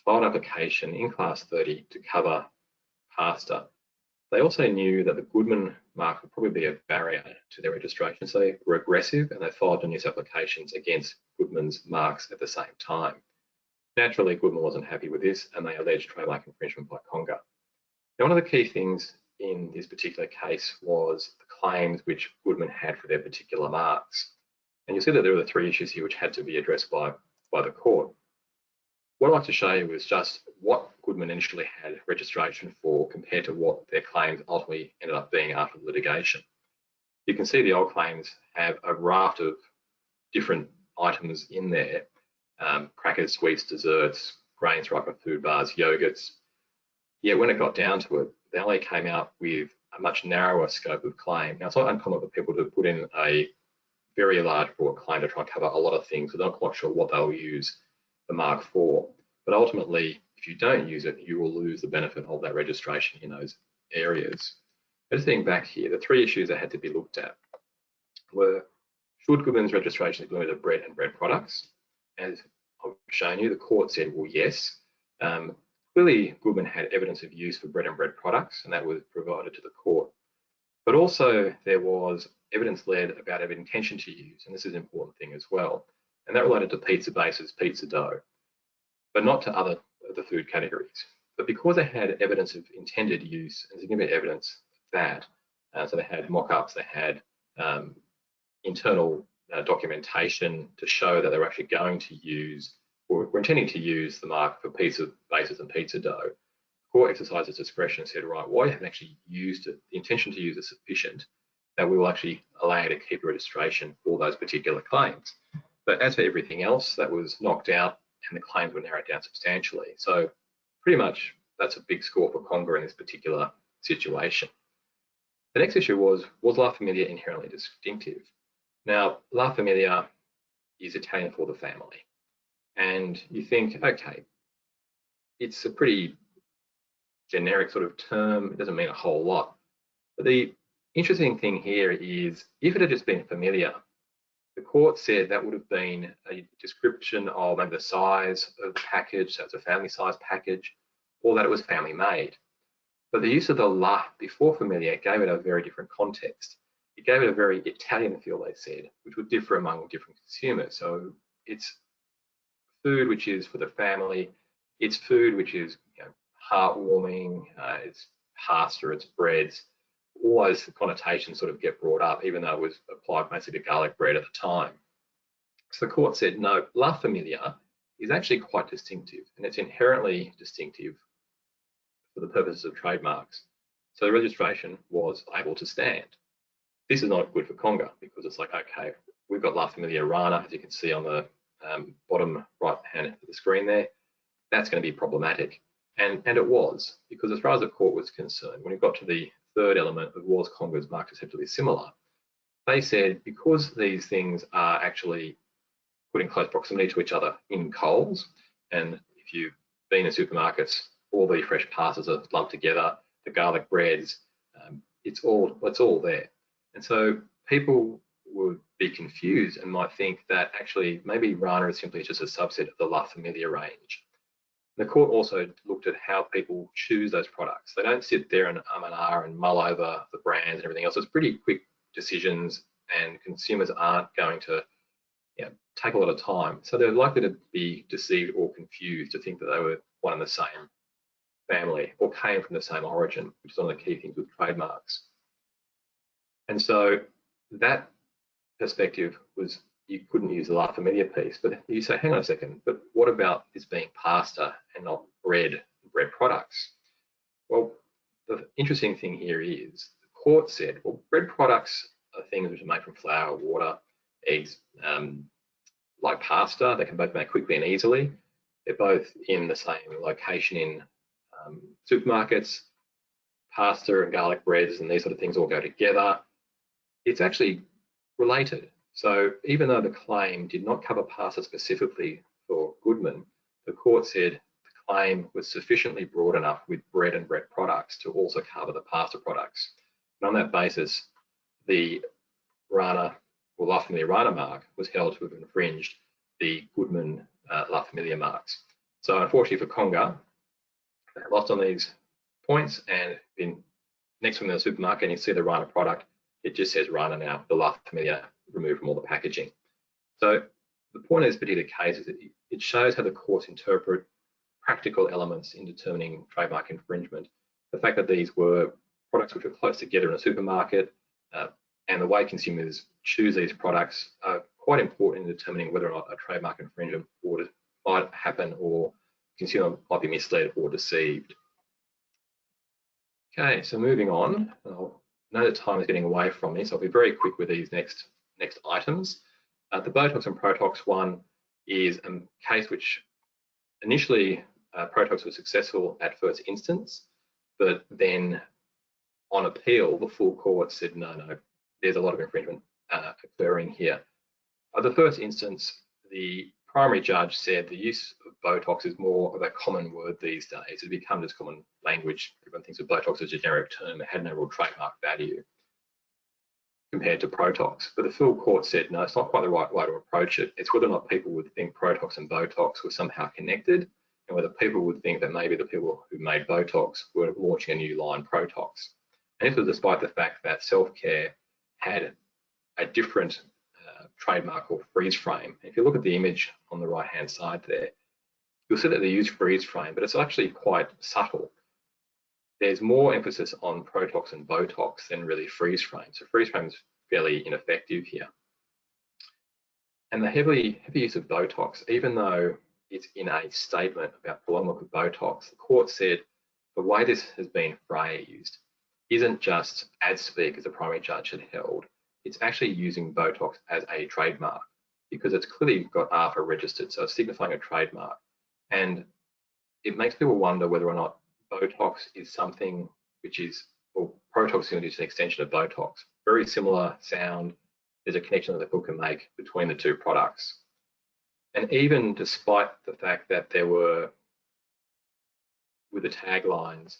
filed an application in class 30 to cover pasta. They also knew that the Goodman mark would probably be a barrier to their registration, so they were aggressive and they filed non-use applications against Goodman's marks at the same time. Naturally, Goodman wasn't happy with this and they alleged trademark infringement by Conger. Now, one of the key things in this particular case was the claims which Goodman had for their particular marks. And you'll see that there were 3 issues here which had to be addressed by the court. What I'd like to show you is just what Goodman initially had registration for compared to what their claims ultimately ended up being after the litigation. You can see the old claims have a raft of different items in there, crackers, sweets, desserts, grains, ripened food bars, yogurts. Yet when it got down to it, they only came out with a much narrower scope of claim. Now, it's not uncommon for people to put in a very large broad claim to try and cover a lot of things, so they're not quite sure what they'll use the mark for. But ultimately, if you don't use it, you will lose the benefit of that registration in those areas. Just thinking back here, the 3 issues that had to be looked at were, should Goodman's registration be limited to bread and bread products? As I've shown you, the court said, well, yes. Clearly, Goodman had evidence of use for bread and bread products, and that was provided to the court. But also, there was evidence led about an intention to use, and this is an important thing as well. And that related to pizza bases, pizza dough, but not to other of the food categories. But because they had evidence of intended use and significant evidence of that, so they had mock-ups, they had internal documentation to show that they were actually going to use or were intending to use the mark for pizza bases and pizza dough. The court exercised its discretion and said, right, why you haven't actually used it? The intention to use is sufficient that we will actually allow you to keep a registration for those particular claims. But as for everything else, that was knocked out and the claims were narrowed down substantially. So pretty much that's a big score for Conger in this particular situation. The next issue was La Familia inherently distinctive? Now, La Familia is Italian for the family. And you think, okay, it's a pretty generic sort of term. It doesn't mean a whole lot. But the interesting thing here is if it had just been familiar, The court said that would have been a description of maybe the size of the package, so it's a family size package, or that it was family made. But the use of the la before familiar gave it a very different context. It gave it a very Italian feel, they said, which would differ among different consumers. So it's food which is for the family, it's food which is heartwarming, it's pasta, it's breads. All those connotations sort of get brought up, even though it was applied mostly to garlic bread at the time. So the court said, no, La Familia is actually quite distinctive, and it's inherently distinctive for the purposes of trademarks. So the registration was able to stand. This is not good for Conga because it's like, okay, we've got La Familia Rana, as you can see on the bottom right hand of the screen there. That's going to be problematic. And it was, because as far as the court was concerned, when it got to the third element of was Conga's mark acceptably similar, they said because these things are actually put in close proximity to each other in Coles, and if you've been in supermarkets, all the fresh pastas are lumped together, the garlic breads, it's all there. And so people would be confused and might think that actually maybe Rana is simply just a subset of the La Familia range. The court also looked at how people choose those products. They don't sit there and and mull over the brands and everything else. It's pretty quick decisions, and consumers aren't going to take a lot of time. So they're likely to be deceived or confused to think that they were one and the same family or came from the same origin, which is one of the key things with trademarks. And so that perspective was you couldn't use the La Familia piece, but you say, hang on a second, but what about this being pasta and not bread products? Well, the interesting thing here is the court said, well, bread products are things which are made from flour, water, eggs, like pasta. They can both be made quickly and easily. They're both in the same location in supermarkets. Pasta and garlic breads and these sort of things all go together. It's actually related. So even though the claim did not cover pasta specifically for Goodman, the court said the claim was sufficiently broad enough with bread and bread products to also cover the pasta products. And on that basis, the Rana or La Familia Rana mark was held to have infringed the Goodman La Familia marks. So unfortunately for Conga, they lost on these points, and in next one in the supermarket and you see the Rana product, it just says Rana now, the La Familia removed from all the packaging. So the point of this particular case is that it shows how the courts interpret practical elements in determining trademark infringement. The fact that these were products which were close together in a supermarket and the way consumers choose these products are quite important in determining whether or not a trademark infringement might happen or consumer might be misled or deceived. Okay, so moving on, I know that time is getting away from me, so I'll be very quick with these next items. The Botox and Protox one is a case which initially Protox was successful at first instance, but then on appeal, the full court said, no, there's a lot of infringement occurring here. At the first instance, the primary judge said the use of Botox is more of a common word these days. It's become just common language. Everyone thinks of Botox as a generic term. It had no real trademark value compared to Protox. But the full court said, no, it's not quite the right way to approach it. It's whether or not people would think Protox and Botox were somehow connected, and whether people would think that maybe the people who made Botox were launching a new line, Protox. And this was despite the fact that Self-Care had a different trademark or freeze frame. If you look at the image on the right-hand side there, you'll see that they use freeze frame, but it's actually quite subtle. There's more emphasis on Protox and Botox than really freeze frame. So freeze frame is fairly ineffective here. And the heavy use of Botox, even though it's in a statement about the long look of Botox, the court said the way this has been phrased isn't just ad speak as the primary judge had held. It's actually using Botox as a trademark because it's clearly got ARPA registered, so it's signifying a trademark. And it makes people wonder whether or not Botox is something which is, or Protox is an extension of Botox. Very similar sound. There's a connection that the people can make between the two products. And even despite the fact that there were, with the taglines,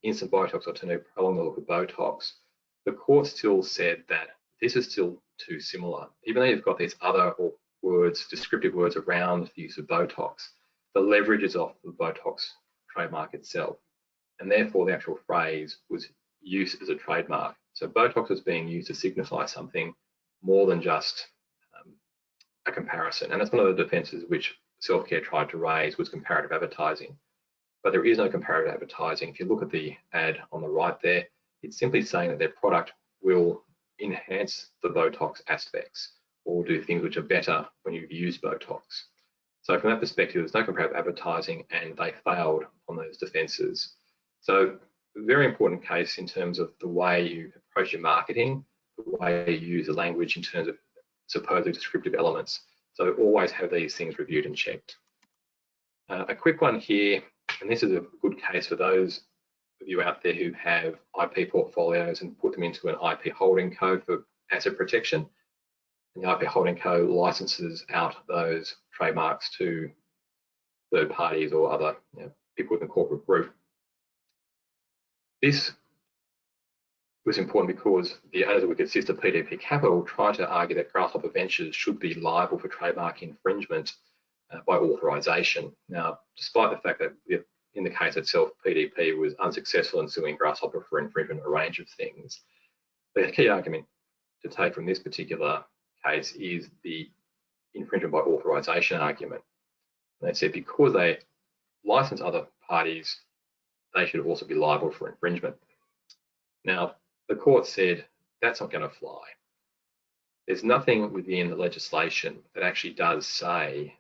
instant Botox or to prolong the look of Botox, the court still said that this is still too similar. Even though you've got these other words, descriptive words around the use of Botox, the leverage is off the Botox trademark itself, and therefore the actual phrase was used as a trademark. So Botox is being used to signify something more than just a comparison, and that's one of the defences which Self-Care tried to raise, was comparative advertising. But there is no comparative advertising. If you look at the ad on the right there, it's simply saying that their product will enhance the Botox aspects or do things which are better when you use Botox. So from that perspective, there's no comparative advertising, and they failed on those defences. So a very important case in terms of the way you approach your marketing, the way you use the language in terms of supposedly descriptive elements. So always have these things reviewed and checked. A quick one here, and this is a good case for those of you out there who have IP portfolios and put them into an IP holding co for asset protection. And the IP holding co licenses out those trademarks to third parties or other people within the corporate group. This was important because the owners of Wicked Sister PDP Capital tried to argue that Grasshopper Ventures should be liable for trademark infringement by authorisation. Now, despite the fact that in the case itself, PDP was unsuccessful in suing Grasshopper for infringement of a range of things, the key argument to take from this particular case is the infringement by authorisation argument. And they said because they license other parties, they should also be liable for infringement. Now, the court said that's not going to fly. There's nothing within the legislation that actually does say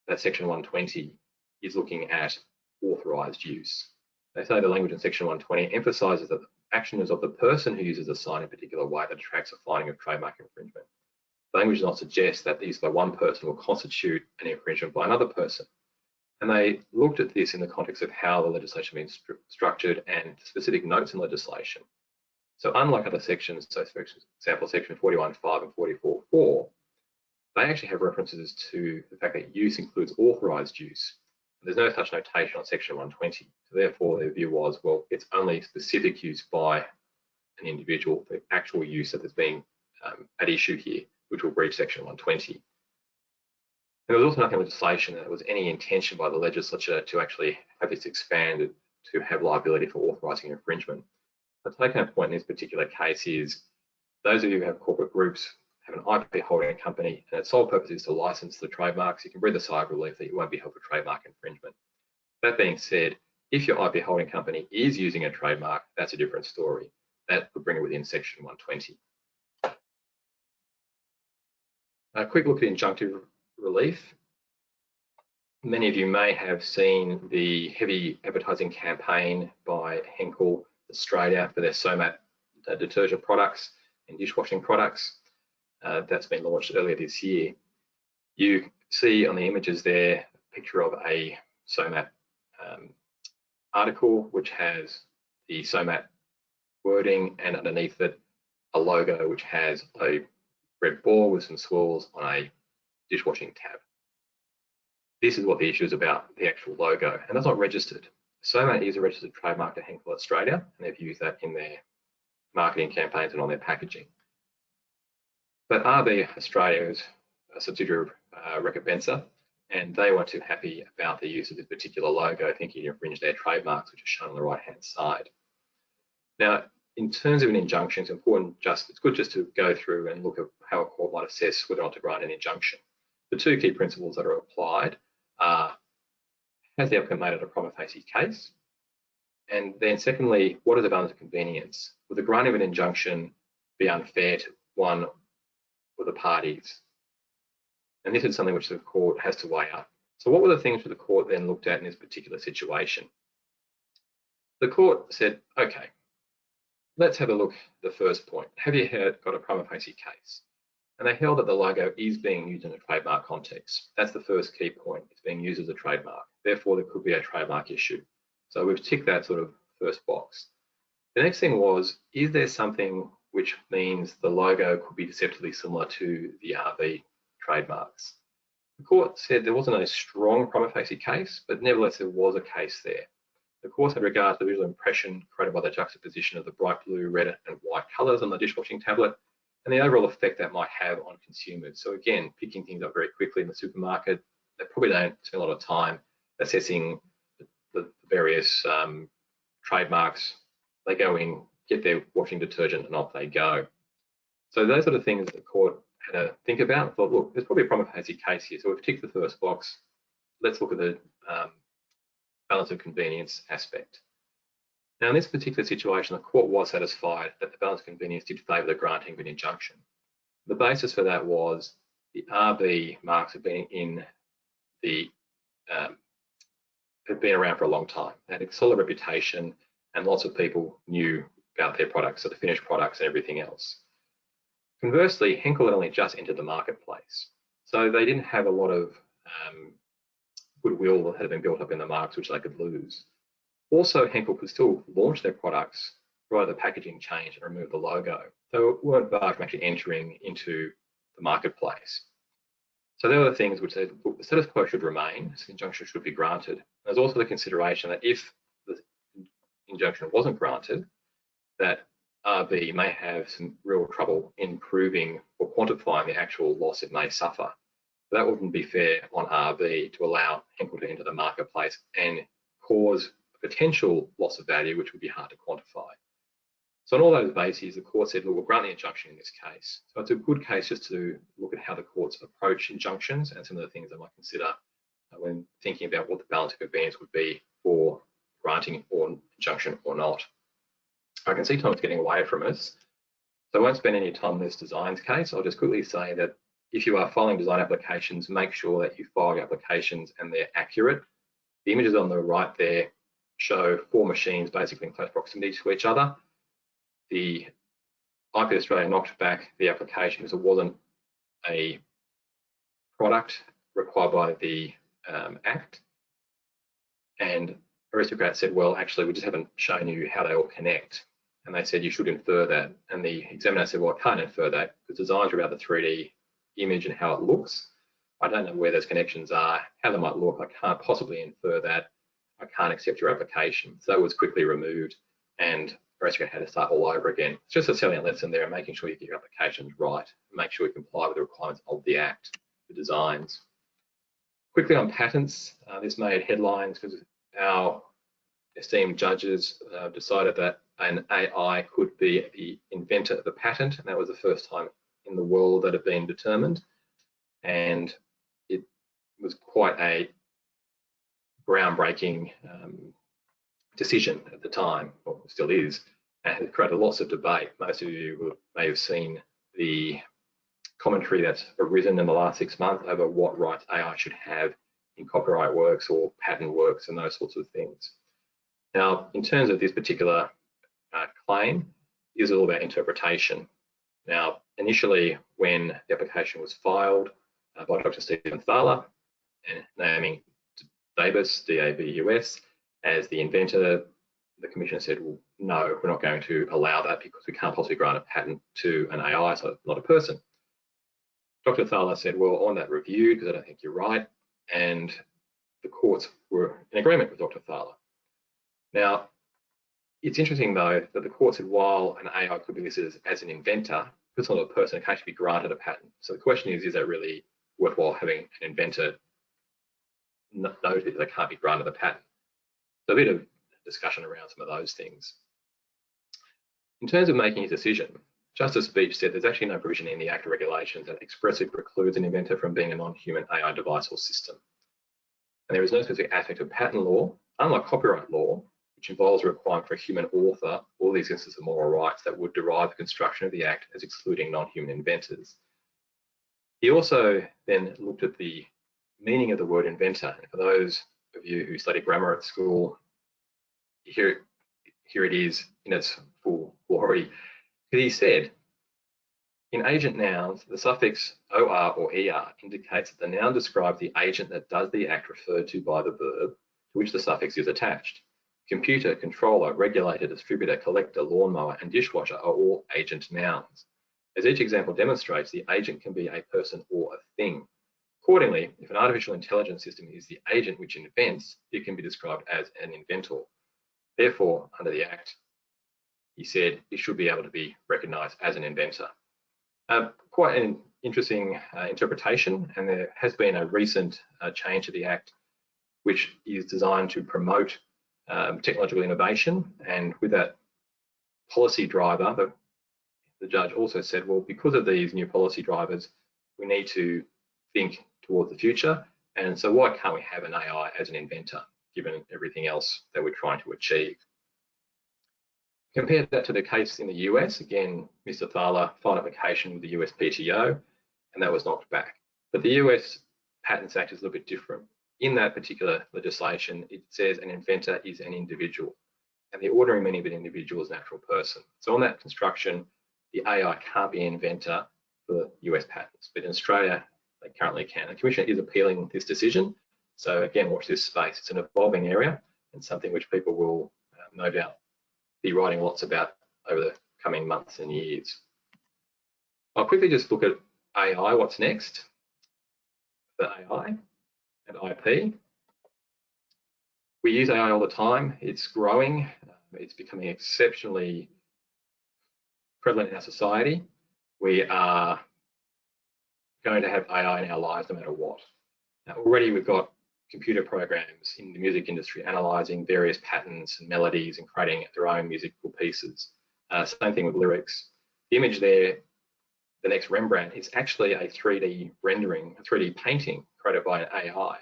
that Section 120 is looking at authorised use. They say the language in Section 120 emphasises that the action is of the person who uses a sign in a particular way that attracts a finding of trademark infringement. The language does not suggest that the use by one person will constitute an infringement by another person. And they looked at this in the context of how the legislation has been structured and specific notes in legislation. So unlike other sections, so for example, Section 41.5 and 44.4, they actually have references to the fact that use includes authorised use. There's no such notation on Section 120. So therefore, their view was, well, it's only specific use by an individual, the actual use that is being at issue here, which will breach Section 120. And there was also nothing in legislation that there was any intention by the legislature to actually have this expanded to have liability for authorising infringement. The taking point in this particular case is those of you who have corporate groups have an IP holding company and its sole purpose is to license the trademarks. You can breathe a sigh of relief that you won't be held for trademark infringement. That being said, if your IP holding company is using a trademark, that's a different story. That would bring it within Section 120. A quick look at injunctive relief. Many of you may have seen the heavy advertising campaign by Henkel Australia for their Somat detergent products and dishwashing products. That's been launched earlier this year. You see on the images there a picture of a Somat article which has the Somat wording and underneath it a logo which has a red ball with some swirls on a dishwashing tab. This is what the issue is about, the actual logo, and that's not registered. Somat is a registered trademark to Henkel Australia, and they've used that in their marketing campaigns and on their packaging. But RB Australia is a subsidiary of Recompensa, and they weren't too happy about the use of this particular logo, thinking it infringed their trademarks, which are shown on the right-hand side. Now, in terms of an injunction, it's important it's good just to go through and look at how a court might assess whether or not to grant an injunction. The two key principles that are applied are, has the applicant made it a prima facie case? And then secondly, what is abundance of convenience? Would the granting of an injunction be unfair to one of the parties? And this is something which the court has to weigh up. So what were the things that the court then looked at in this particular situation? The court said, okay, let's have a look at the first point. Have you got a prima facie case? And they held that the logo is being used in a trademark context. That's the first key point. It's being used as a trademark. Therefore, there could be a trademark issue. So we've ticked that sort of first box. The next thing was, is there something which means the logo could be deceptively similar to the RB trademarks? The court said there wasn't a strong prima facie case, but nevertheless, there was a case there. The court had regard to the visual impression created by the juxtaposition of the bright blue, red, and white colours on the dishwashing tablet, and the overall effect that might have on consumers. So again, picking things up very quickly in the supermarket, they probably don't spend a lot of time assessing the various trademarks. They go in, get their washing detergent, and off they go. So those are the things that the court had to think about and thought, look, there's probably a prima facie case here. So we've ticked the first box. Let's look at the balance of convenience aspect. Now, in this particular situation, the court was satisfied that the balance of convenience did favour the granting of an injunction. The basis for that was the RB marks have been in the have been around for a long time. They had a solid reputation, and lots of people knew about their products, so the finished products and everything else. Conversely, Henkel had only just entered the marketplace, so they didn't have a lot of goodwill that had been built up in the marks, which they could lose. Also, Henkel could still launch their products, provided the packaging changed and remove the logo. They weren't barred from actually entering into the marketplace. So there were the things which said, look, the status quo should remain, this injunction should be granted. There's also the consideration that if the injunction wasn't granted, that RB may have some real trouble in proving or quantifying the actual loss it may suffer. That wouldn't be fair on RB to allow Henkel to enter the marketplace and cause a potential loss of value, which would be hard to quantify. So on all those bases, the court said, look, we'll grant the injunction in this case. So it's a good case just to look at how the courts approach injunctions and some of the things they might consider when thinking about what the balance of convenience would be for granting an injunction or not. I can see Tom's getting away from us, so I won't spend any time on this designs case. I'll just quickly say that if you are filing design applications, make sure that you file your applications and they're accurate. The images on the right there show 4 machines basically in close proximity to each other. The IP Australia knocked back the application because it wasn't a product required by the Act. And Aristocrat said, well, actually, we just haven't shown you how they all connect. And they said, you should infer that. And the examiner said, well, I can't infer that because designs are about the 3D image and how it looks. I don't know where those connections are, how they might look. I can't possibly infer that. I can't accept your application. So that was quickly removed, and Aristocrat had to start all over again. It's just a salient lesson there, making sure you get your applications right, and make sure you comply with the requirements of the Act for designs. Quickly on patents, this made headlines because our esteemed judges decided that an AI could be the inventor of the patent, and that was the first time in the world that had been determined. And it was quite a groundbreaking decision at the time, or still is, and it created lots of debate. Most of you may have seen the commentary that's arisen in the last 6 months over what rights AI should have in copyright works or patent works and those sorts of things. Now, in terms of this particular claim, it is all about interpretation. Now, initially, when the application was filed by Dr. Stephen Thaler, and naming Davis, D-A-B-U-S, as the inventor, the Commission said, well, no, we're not going to allow that because we can't possibly grant a patent to an AI, so not a person. Dr. Thaler said, well, on that review, because I don't think you're right, and the courts were in agreement with Dr. Thaler. Now, it's interesting, though, that the court said while an AI could be listed as an inventor, if it's not a person, it can't actually be granted a patent. So the question is that really worthwhile having an inventor noted that they can't be granted a patent? So a bit of discussion around some of those things. In terms of making a decision, Justice Beach said there's actually no provision in the Act of Regulations that expressly precludes an inventor from being a non-human AI device or system. And there is no specific aspect of patent law, unlike copyright law, which involves a requirement for a human author, all these instances of moral rights that would derive the construction of the Act as excluding non-human inventors. He also then looked at the meaning of the word inventor. And for those of you who study grammar at school, here it is in its full glory. He said, in agent nouns, the suffix or or er indicates that the noun describes the agent that does the act referred to by the verb to which the suffix is attached. Computer, controller, regulator, distributor, collector, lawnmower, and dishwasher are all agent nouns. As each example demonstrates, the agent can be a person or a thing. Accordingly, if an artificial intelligence system is the agent which invents, it can be described as an inventor. Therefore, under the Act, he said it should be able to be recognised as an inventor. Quite an interesting interpretation, and there has been a recent change to the Act which is designed to promote technological innovation, and with that policy driver, the judge also said, well, because of these new policy drivers, we need to think towards the future, and so why can't we have an AI as an inventor, given everything else that we're trying to achieve? Compare that to the case in the US. Again, Mr. Thaler filed an application with the USPTO, and that was knocked back. But the US Patents Act is a little bit different. In that particular legislation, it says an inventor is an individual, and the ordinary meaning of an individual is an actual person. So on that construction, the AI can't be an inventor for US patents, but in Australia, they currently can. The Commissioner is appealing this decision. So again, watch this space. It's an evolving area and something which people will no doubt be writing lots about over the coming months and years. I'll quickly just look at AI, what's next for AI and IP. We use AI all the time. It's growing. It's becoming exceptionally prevalent in our society. We are going to have AI in our lives no matter what. Now, already we've got computer programs in the music industry analysing various patterns and melodies and creating their own musical pieces. Same thing with lyrics. The image there, the next Rembrandt, is actually a 3D rendering, a 3D painting created by an AI.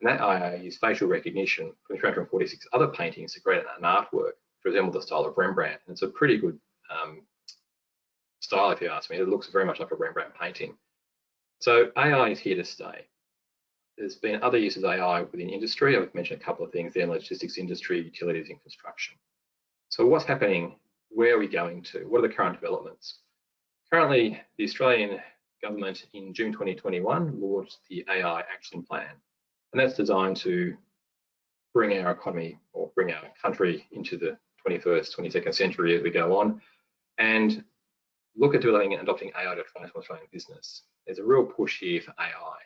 And that AI used facial recognition from 346 other paintings to create an artwork to resemble the style of Rembrandt. And it's a pretty good style, if you ask me. It looks very much like a Rembrandt painting. So AI is here to stay. There's been other uses of AI within industry. I've mentioned a couple of things there in the logistics industry, utilities and construction. So what's happening? Where are we going to? What are the current developments? Currently, the Australian government in June 2021 launched the AI Action Plan. And that's designed to bring our economy or bring our country into the 21st, 22nd century as we go on, and look at developing and adopting AI to transform Australian business. There's a real push here for AI.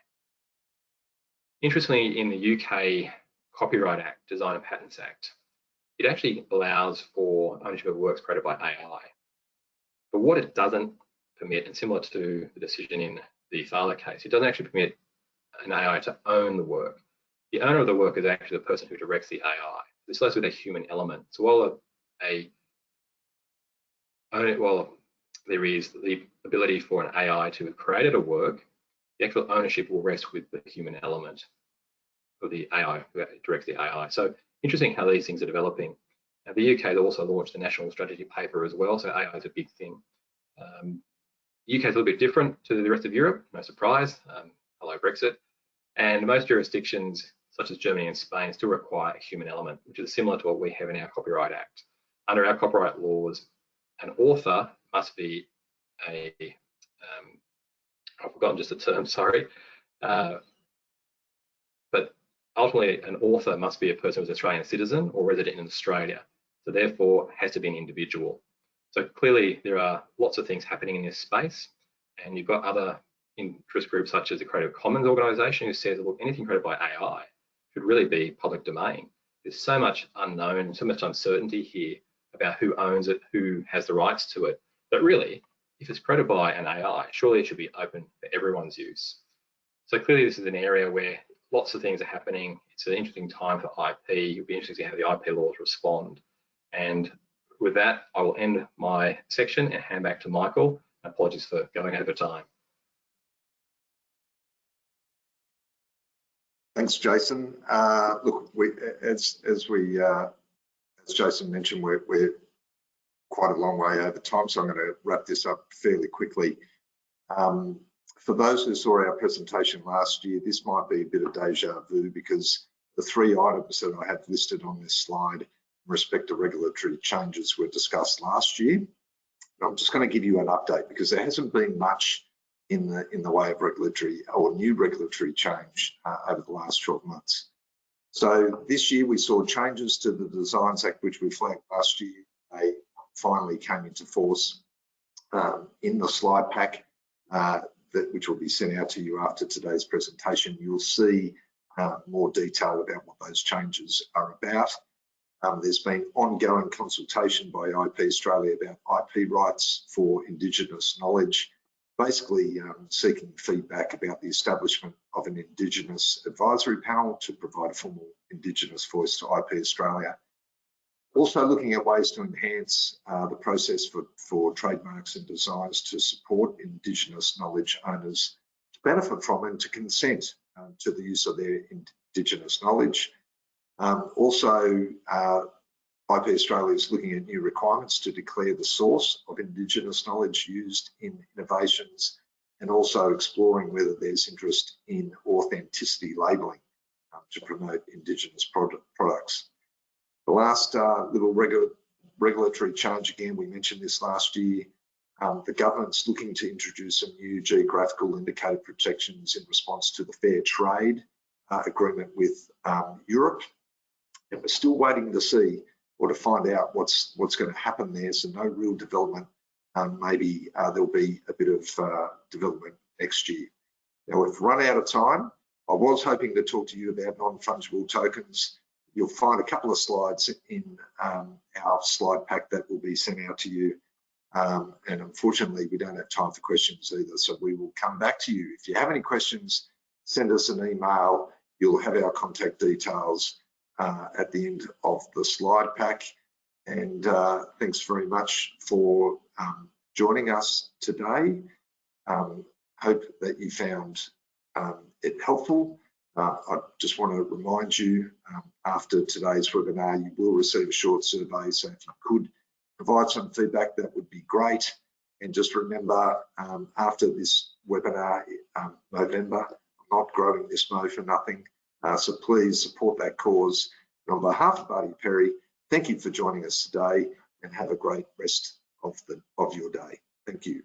Interestingly, in the UK Copyright Act, Design and Patents Act, it actually allows for ownership of works created by AI. But what it doesn't permit, and similar to the decision in the Thaler case, it doesn't actually permit an AI to own the work. The owner of the work is actually the person who directs the AI. This allows with a human element. So while there is the ability for an AI to have created a work, the actual ownership will rest with the human element of the AI who directs the AI. So interesting how these things are developing. Now, the UK has also launched a national strategy paper as well, so AI is a big thing. The UK is a little bit different to the rest of Europe, no surprise. Hello, Brexit. And most jurisdictions, such as Germany and Spain, still require a human element, which is similar to what we have in our Copyright Act. Under our copyright laws, an author must be I've forgotten just the term, sorry. But ultimately, an author must be a person who's an Australian citizen or resident in Australia. So therefore, has to be an individual. So clearly, there are lots of things happening in this space. And you've got other interest groups such as the Creative Commons organisation who says, look, anything created by AI should really be public domain. There's so much unknown, so much uncertainty here about who owns it, who has the rights to it. But really, if it's created by an AI, surely it should be open for everyone's use. So clearly this is an area where lots of things are happening. It's an interesting time for IP. It'll be interesting to how the IP laws respond. And with that, I will end my section and hand back to Michael. Apologies for going over time. Thanks, Jason. Look, as Jason mentioned, we're quite a long way over time, so I'm going to wrap this up fairly quickly. For those who saw our presentation last year, this might be a bit of deja vu because the three items that I have listed on this slide in respect to regulatory changes were discussed last year. I'm just going to give you an update because there hasn't been much in the way of regulatory or new regulatory change over the last 12 months. So this year we saw changes to the Designs Act, which we flagged last year. They finally came into force in the slide pack, which will be sent out to you after today's presentation. You'll see more detail about what those changes are about. There's been ongoing consultation by IP Australia about IP rights for Indigenous knowledge. basically seeking feedback about the establishment of an Indigenous advisory panel to provide a formal Indigenous voice to IP Australia. Also looking at ways to enhance the process for trademarks and designs to support Indigenous knowledge owners to benefit from and to consent to the use of their Indigenous knowledge. Also, IP Australia is looking at new requirements to declare the source of Indigenous knowledge used in innovations, and also exploring whether there's interest in authenticity labelling to promote Indigenous products. The last little regulatory change, again, we mentioned this last year, the government's looking to introduce some new geographical indicator protections in response to the fair trade agreement with Europe. And we're still waiting to see or to find out what's going to happen there. So no real development. Maybe there'll be a bit of development next year. Now we've run out of time. I was hoping to talk to you about non-fungible tokens. You'll find a couple of slides in our slide pack that will be sent out to you. And unfortunately, we don't have time for questions either. So we will come back to you. If you have any questions, send us an email. You'll have our contact details at the end of the slide pack. And thanks very much for joining us today. Hope that you found it helpful. I just want to remind you, after today's webinar, you will receive a short survey. So if you could provide some feedback, that would be great. And just remember, after this webinar, November, I'm not growing this mow for nothing. So please support that cause. And on behalf of Bartier Perry, thank you for joining us today, and have a great rest of your day. Thank you.